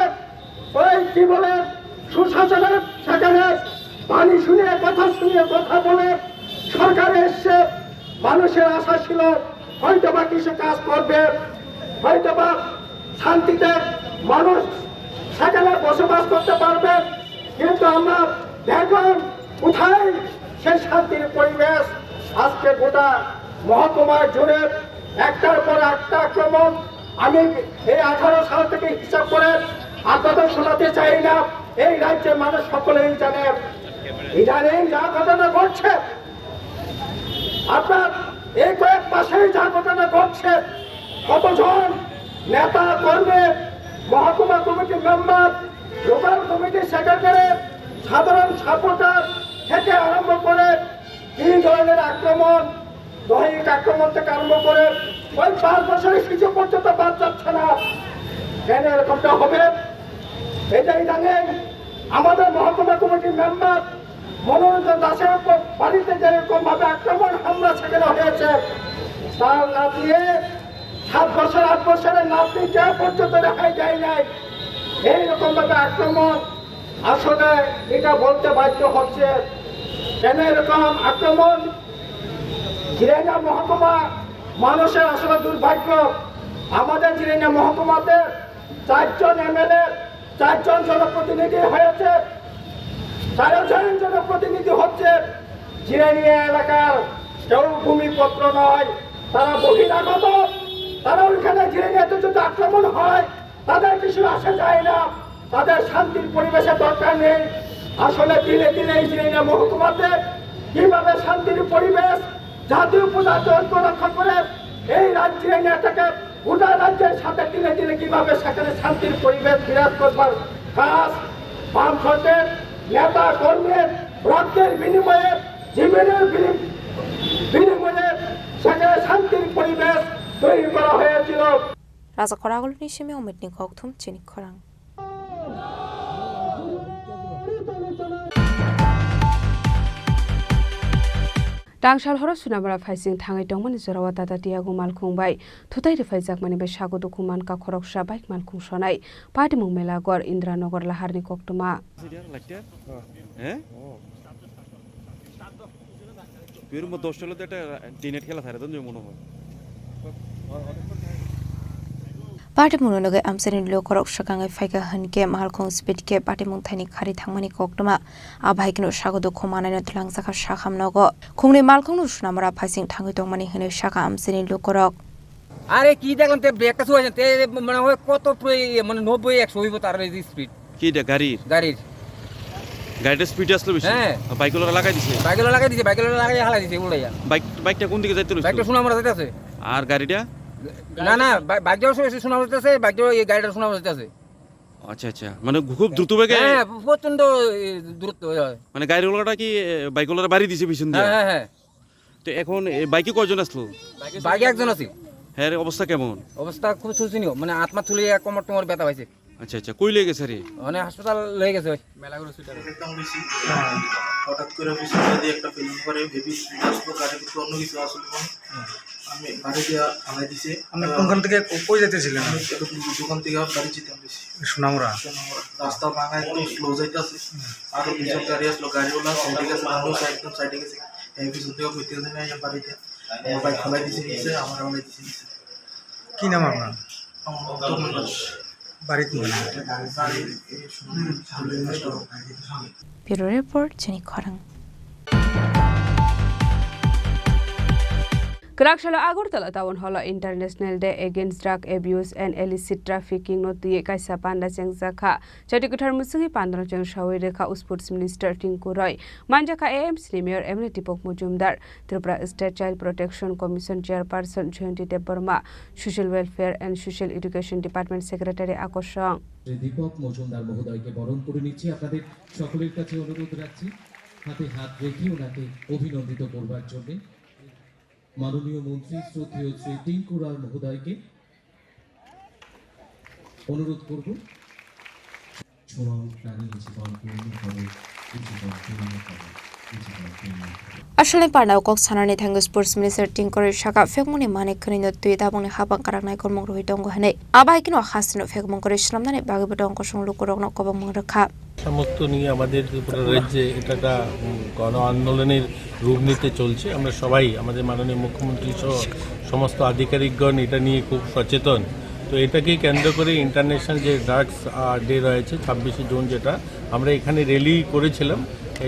ওই কি বলে সুশাসনের সেখানে পানি শুনিয়ে কথা বলে সরকারে এসছে। মানুষের আশা ছিল হয়তোবা কিছু কাজ করবে, হয়তোবা শান্তিতে মানুষ সেখানে বসবাস করতে পারবে। কিন্তু আমরা দেখলাম কোথায় সেই শান্তির পরিবেশ। আজকে গোটা মহকুমা জুড়ে একটার পর একটা আক্রমণ। আমি এই 18 সাল থেকে হিসাব করে আপনাদের শোনাতে চাই না, এই রাজ্যের মানুষ সকলেই জানে। ইদানিং যা ঘটনা ঘটছে, আপনার এই কয়েক মাসেই যা ঘটনা ঘটছে, কতজন নেতা কর্মী, মহকুমা কমিটির মেম্বার, লোকাল কমিটির সেক্রেটারি, সাধারণ সাপোর্টার থেকে আরম্ভ করে কি ধরনের আক্রমণ, দৈহিক আক্রমণ থেকে আরম্ভ করে ওই 5 বছরের শিশু পর্যন্ত বাদ যাচ্ছে না। কেন এরকমটা হবে? এটাই জানেন আমাদের মহকুমা কমিটির মেম্বার মনোরঞ্জন দাসের উপর বাড়িতে যেরকম ভাবে আক্রমণ হামলা সেখানে হয়েছে, তার নাতনি 7 বছর 8 বছরের নাতনিকে পর্যন্ত দেখাই যায় নাই। এইরকম ভাবে আক্রমণ, আসলে এটা বলতে বাধ্য হচ্ছে। কেন এরকম আক্রমণ? জিরানিয়া মহকুমা মানুষের আসলে দুর্ভাগ্য। আমাদের জিরানিয়া মহকুমাতে 4 জন এমএলএ, 4 জন জনপ্রতিনিধি হয়েছে, 4 জন জনপ্রতিনিধি হচ্ছে জিরানিয়া এলাকার কেউ ভূমিপত্র নয়, তারা বহিরাগত। তারা ওইখানে জিরানিয়াতে যদি আক্রমণ হয় তাদের কিছু আসে যায় না, তাদের শান্তির পরিবেশের দরকার নেই। আসলে দিনে দিনে এই জিরানিয়া মহকুমাতে কিভাবে শান্তির পরিবেশ, জাতীয় উপজাতীয় ঐক্য রক্ষা করে এই জিরানিয়াটাকে গোটা রাজ্যের সাথে দিনে দিনে কিভাবে সেখানে শান্তির পরিবেশ বিরাজ করবার কাজ বামফ্রন্টের নেতা কর্মীর রক্তের বিনিময়ে, জীবনের বিনিময়ে সেখানে শান্তির পরিবেশ তৈরি করা হয়েছিল। রাজা খরাগল নিশিমে অমিতনি ককথুম চিনি খরাং। Dangsal horo sunamara faising thangai dongmani zorawa tata tiago malkhungbai thutai refaijak mani be sago dokuman ka khorok sabaik malkhung sonai party mung mela gor Indranagar laharni koktuma বেরুম 10 টাতে একটা টিনেট খেলা থাকে তো মনে হয় Party mung noge amserin lo korok sakangai faika hanke malkhung speed ke party mung thani khari thangmani koktuma abai kino sago dokumanai no tlang saka sakham nogo khungni malkhung no sunamara faising thangai dongmani hene saka amserin lo korok আরে কি দেখলাম তে ব্রেকটা শুয়েছে তে মানে হয় কত মানে 90 100 হইব তার এই স্পিড কিটা গাড়ির গাড়ির স্পিড আসলো বেশি হ্যাঁ বাইকগুলো লাগাই দিছে বাইকগুলো লাগাই হালাই দিছে উড়াইয়া বাইকটা কোন দিকে যাইতে বাইকটা সুনামরা যাইতাছে আর গাড়িটা না না বাইকটাও সুনামরা যাইতাছে বাইকটাও এই গাড়িটা সুনামরা যাইতাছে আচ্ছা আচ্ছা মানে খুব দ্রুত বেগে হ্যাঁ প্রচন্ড দ্রুত হয় মানে গাড়িগুলোটা কি বাইকগুলোর বাড়ি দিছে পিছন দিয়ে হ্যাঁ হ্যাঁ তো এখন বাইকে কয়জন আসলো বাইকে একজন আছে হ্যাঁ অবস্থা কেমন অবস্থা খুব শোচনীয় মানে আত্মা তুলে কোমর টোমর ব্যথা পাইছে আচ্ছা আচ্ছা কই লয়ে গেছে রে মানে হাসপাতাল লয়ে গেছে মেলাগুলো সুইটারে একদম বেশি হঠাৎ করে পিছনে দিয়ে একটা ফিল্ম করে বেবি আসলো গাড়ি কিছু অন্য কিছু আসলো আমি গাড়ি দিয়া আলাই দিছে আপনি কোনখান থেকে কই যাইতেছিলেন আমি দোকান থেকে গাড়ি যেতাম বেশি সোনামুড়া রাস্তা ভাঙা একদম স্লো যাইতাছে আর পিছন গাড়ি আসলো গাড়িওয়ালা সাইডে গেছে মানুষ একদম সাইডে গেছে এই পিছন থেকে কইতে গেছে না এই বাড়িতে আমার বাইক খোলাই দিছে নিচে আমার আলাই দিছে কি নাম আপনার Bureau Report Chini Khorang Krakshalo Agortala Town Hall International Day Against Drug Abuse and Illicit Trafficking no tie kaisa panda chengzakha Chatikuthar musungi pandra cheng shawi rekha Sports Minister Chini Khorang manjaka AMC Mayor Emily Tipok Mujumdar Tripura State Child Protection Commission Chairperson Chini Khorang Social Welfare and Social Education Department Secretary Akoshang Dipak Majumdar মহোদয়কে বরণ করে নিচ্ছি আপনাদের সকলের কাছে অনুরোধ রাখছি হাতে হাত রেখে ওনাকে অভিনন্দিত করবার জন্য মাননীয় মন্ত্রী শ্রদ্ধেয় শ্রী চিনি খোরাং মহোদয়কে অনুরোধ করব ছোঁয়া প্রাণী জীবন পূর্ণ করে জীবন পূর্ণ করে Ashalni parnau kok sanani thangu Sports Minister Chini Khorang shaka fekmuni manik khani no tui dabongni habang karaknai kormong rohi tongo hane abai kino hasino fekmong করে শ্রমদানে বাগিবট অঙ্ক সংলু করক ন কবং রাখা সমস্ত নিয়ে আমাদের ত্রিপুরা রাজ্যে এটা গণ আন্দোলনের রূপ নিতে চলছে আমরা সবাই আমাদের মাননীয় মুখ্যমন্ত্রী সহ সমস্ত আধিকারিকগণ এটা নিয়ে খুব সচেতন তো এটাকে কেন্দ্র করে ইন্টারন্যাশনাল যে ড্রাগস ডে রয়েছে 26 জুন যেটা আমরা এখানে র্যালি করেছিলাম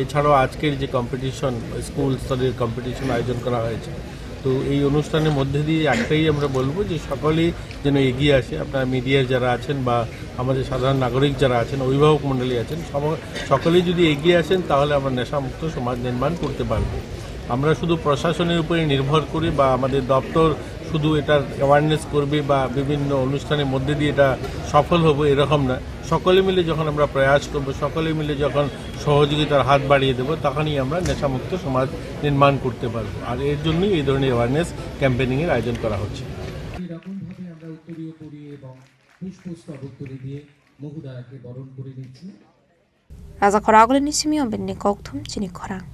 এছাড়াও আজকের যে কম্পিটিশন স্কুল স্তরের কম্পিটিশন আয়োজন করা হয়েছে তো এই অনুষ্ঠানের মধ্যে দিয়ে একটাই আমরা বলবো যে সকলেই যেন এগিয়ে আসে আপনারা মিডিয়ার যারা আছেন বা আমাদের সাধারণ নাগরিক যারা আছেন অভিভাবক মণ্ডলী আছেন সকলেই যদি এগিয়ে আসেন তাহলে আমরা নেশামুক্ত সমাজ নির্মাণ করতে পারব আমরা শুধু প্রশাসনের উপরে নির্ভর করি বা আমাদের দপ্তর শুধু এটার অ্যাওয়ারনেস করবে বা বিভিন্ন অনুষ্ঠানের মধ্যে দিয়ে এটা সফল হবে এরকম না সকলে মিলে যখন আমরা প্রয়াস করব সকলে মিলে যখন সহযোগিতার হাত বাড়িয়ে দেব তখনই আমরা নেশামুক্ত সমাজ নির্মাণ করতে পারব আর এর জন্যই এই ধরনের অ্যাওয়ারনেস ক্যাম্পেইনিংয়ের আয়োজন করা হচ্ছে এরকমভাবে আমরা উত্তরীয় পরিয়ে এবং পুষ্পস্তবক করে দিয়ে মহোদয়কে বরণ করে নিচ্ছি Raja Khorang ni simion benni kokthum Chini Khorang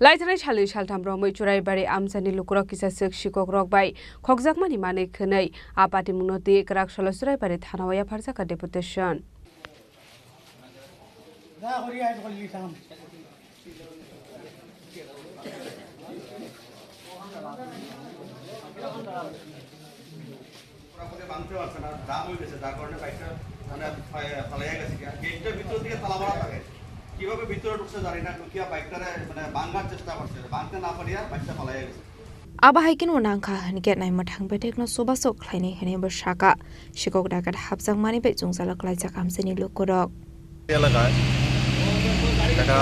Laithanai Chali Shaltam Bromoi Churai Bari Amsani Lukurok Kisa Shikok Rok Bai Khokjakmani Mane Khanai Apati Munoti Krakshalo Surai Bari Thanawaya Pharsaka Deputation কিভাবে ভিতরে ঢুকছে জানি না ঢুকিয়া বাইকটারে মানে ভাঙার চেষ্টা করছে ভাঙতে না পারিয়া বাইকটা পালাই গেছে Abahaikin unangkha hanike nai mathang betek no sobasok khlaini hene bersaka shikok dakat hapjang mani be jungjalak laijak amseni lukurok এলাকায় একটা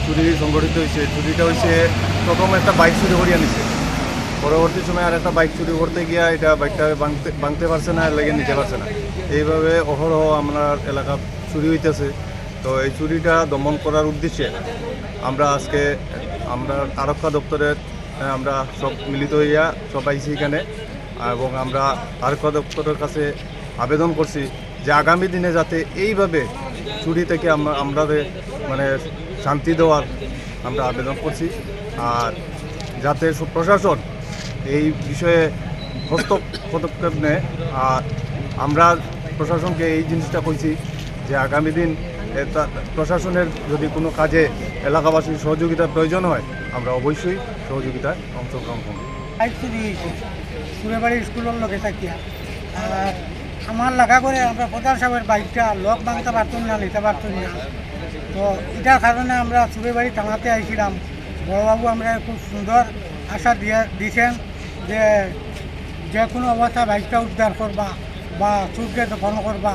চুরি সংগঠিত হয়েছে চুরিটা হয়েছে প্রথম একটা বাইক চুরি করে আনিছে পরবর্তী সময় আর একটা বাইক চুরি করতে গিয়া এটা বাইকটা ভাঙতে পারছে না লেগে নিতে পারছে না এইভাবে অহরহ আমার এলাকা চুরি হইতেছে তো এই চুরিটা দমন করার উদ্দেশ্যে আমরা আজকে আমরা আরক্ষা দপ্তরের আমরা সব মিলিত হইয়া সব আইছি এখানে এবং আমরা আরক্ষা দপ্তরের কাছে আবেদন করছি যে আগামী দিনে যাতে এইভাবে চুরি থেকে আমাদের মানে শান্তি দেওয়ার আমরা আবেদন করছি আর যাতে প্রশাসন এই বিষয়ে পদক্ষেপ নেয় আর আমরা প্রশাসনকে এই জিনিসটা কইছি যে আগামী দিন প্রশাসনের যদি কোনো কাজে এলাকাবাসীর সহযোগিতার প্রয়োজন হয় আমরা অবশ্যই সহযোগিতায় অংশগ্রহণ করব বাইক চুরি হয়েছে সুরেবাড়ির স্কুলের লোকে থাকিয়া আর আমার লাগা করে আমরা প্রধান সাহেবের বাইকটা লক ভাঙতে পারতাম না নিতে পারতাম না তো এটার কারণে আমরা সুরেবাড়ি থানাতে আইছিলাম বড়বাবু আমরা খুব সুন্দর আশা দিয়েছেন যে যে কোনো অবস্থায় বাইকটা উদ্ধার করবা বা চুরকে দখল করবা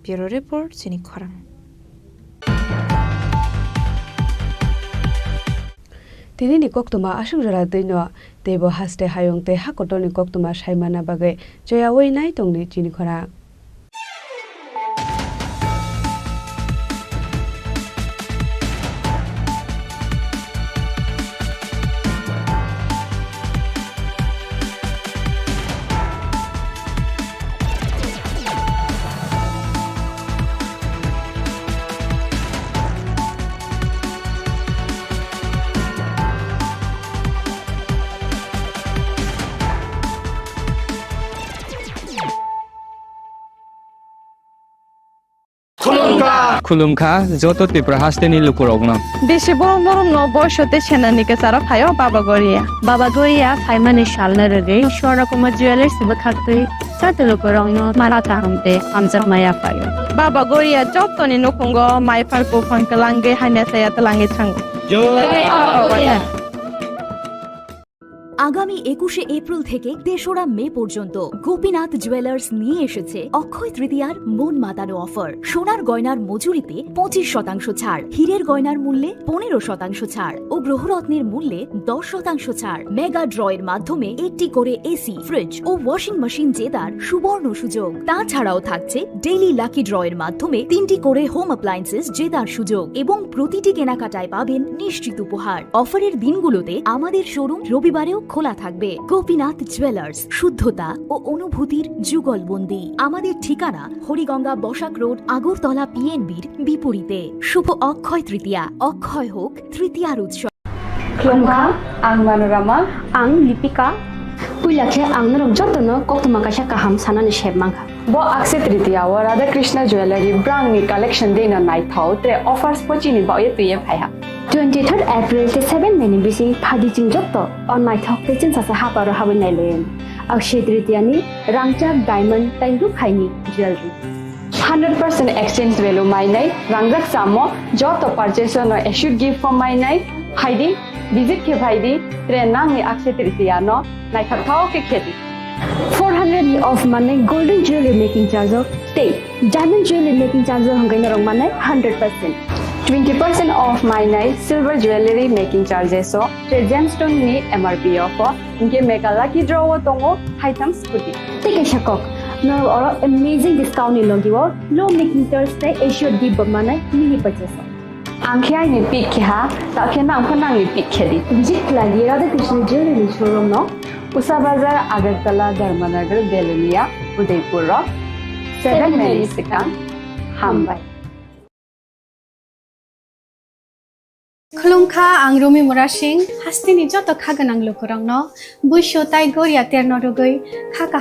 Bureau Report Chini Khorang Tini ni koktuma ashung jara dino tebo haste hayong te hakotoni koktuma shaimana bagai joya wei nai tongni Chini Khorang खुलुमखा जत त्रिपुरा हास्टेनि लुकुरगन बेसे बरम बरम न बयसते सेनानि के सारा फायो बाबा गोरिया फाइमानि शालना रगे शोरा कुमा ज्वेलर्स बखाते सात लुकुरगन माराता हमते हमजर माया फायो बाबा गोरिया जतनि नकुंगो माइफारको फंकलांगे हाने साया तलांगे थांगो আগামী 21শে এপ্রিল থেকে 3রা মে পর্যন্ত গোপীনাথ জুয়েলার্স নিয়ে এসেছে অক্ষয় তৃতীয়ার মন মাতানো অফার। সোনার গয়নার মজুরিতে 25% ছাড়, হীরের গয়নার মূল্যে 15% ছাড় ও গ্রহরত্নের মূল্যে 10% ছাড়। মেগা ড্রয়ের মাধ্যমে একটি করে এসি, ফ্রিজ ও ওয়াশিং মেশিন জেতার সুবর্ণ সুযোগ। তাছাড়াও থাকছে ডেইলি লাকি ড্রয়ের মাধ্যমে 3টি করে হোম অ্যাপ্লায়েন্সেস জেতার সুযোগ এবং প্রতিটি কেনাকাটায় পাবেন নিশ্চিত উপহার। অফারের দিনগুলোতে আমাদের শোরুম রবিবারেও খোলা থাকবে। গোপীনাথ জুয়েলার্স, শুদ্ধতা ও অনুভূতির যুগলবন্দি। আমাদের ঠিকানা হরিগঙ্গা বসাক রোড, আগরতলা পিএনবির বিপরীতে। শুভ অক্ষয় তৃতীয়া, অক্ষয় হোক তৃতীয়ার উৎসব। खुलुमखा आं मनोरमा आं लिपिका पुइलाखे आं नरक जतन कक्तमा कासा काहाम सानानि शेबमांखा बो अक्षय तृतीया व राधा कृष्ण ज्वेलरी ब्रांडनि कलेक्शन देना नाइथाव ते ऑफर्स पचिनि बाये तुये फाया 23 एप्रिल ते 7 मेनि बिसिं फादि चिं जत्त अन नाइथाव ते चिं सासा हापारो हाबन नाइलेन अक्षय तृतीयानि रांचाक डायमंड ताइरु खाइनि ज्वेलरी 100% एक्सचेंज वैल्यू माइनाइ रांगक सामो जत परचेस न एशुड गिफ्ट फॉर माइनाइ हाइदि विजिट के भाइदि ट्रेन नांगनि अक्षय तृतीया न नाइथाव के खेती 400 नि ऑफ माने गोल्डन ज्वेलरी मेकिंग चार्ज ते डायमंड ज्वेलरी मेकिंग चार्ज हंगै नरंग माने 100% 20% ऑफ माइनाइ सिल्वर ज्वेलरी मेकिंग चार्जेस ट्रे जेमस्टोन नि एमआरपी ऑफ इनके मेगा लकी ड्रॉ तंगो हाइटम स्कूटी टेके शकक न और अमेजिंग डिस्काउंट नि लगिवो लो मेकिंग चार्ज ते एशुड गिव माने मिनी परचेस आंखिया नि पिक हा ताखे नाम खनांग नि पिक खेदी विजिट लागिए राधा कृष्ण ज्वेलरी शोरूम न उषा बाजार अगरतला धर्मनगर बेलुनिया उदयपुर 7 मेरी सेकंड हामबाय खुलुमखा आं रुमि मुरा सिंह हास्तिनि जत खागोनां लुकुरंनो बुइसो ताइ गोरिया तेरनो रुगै खाका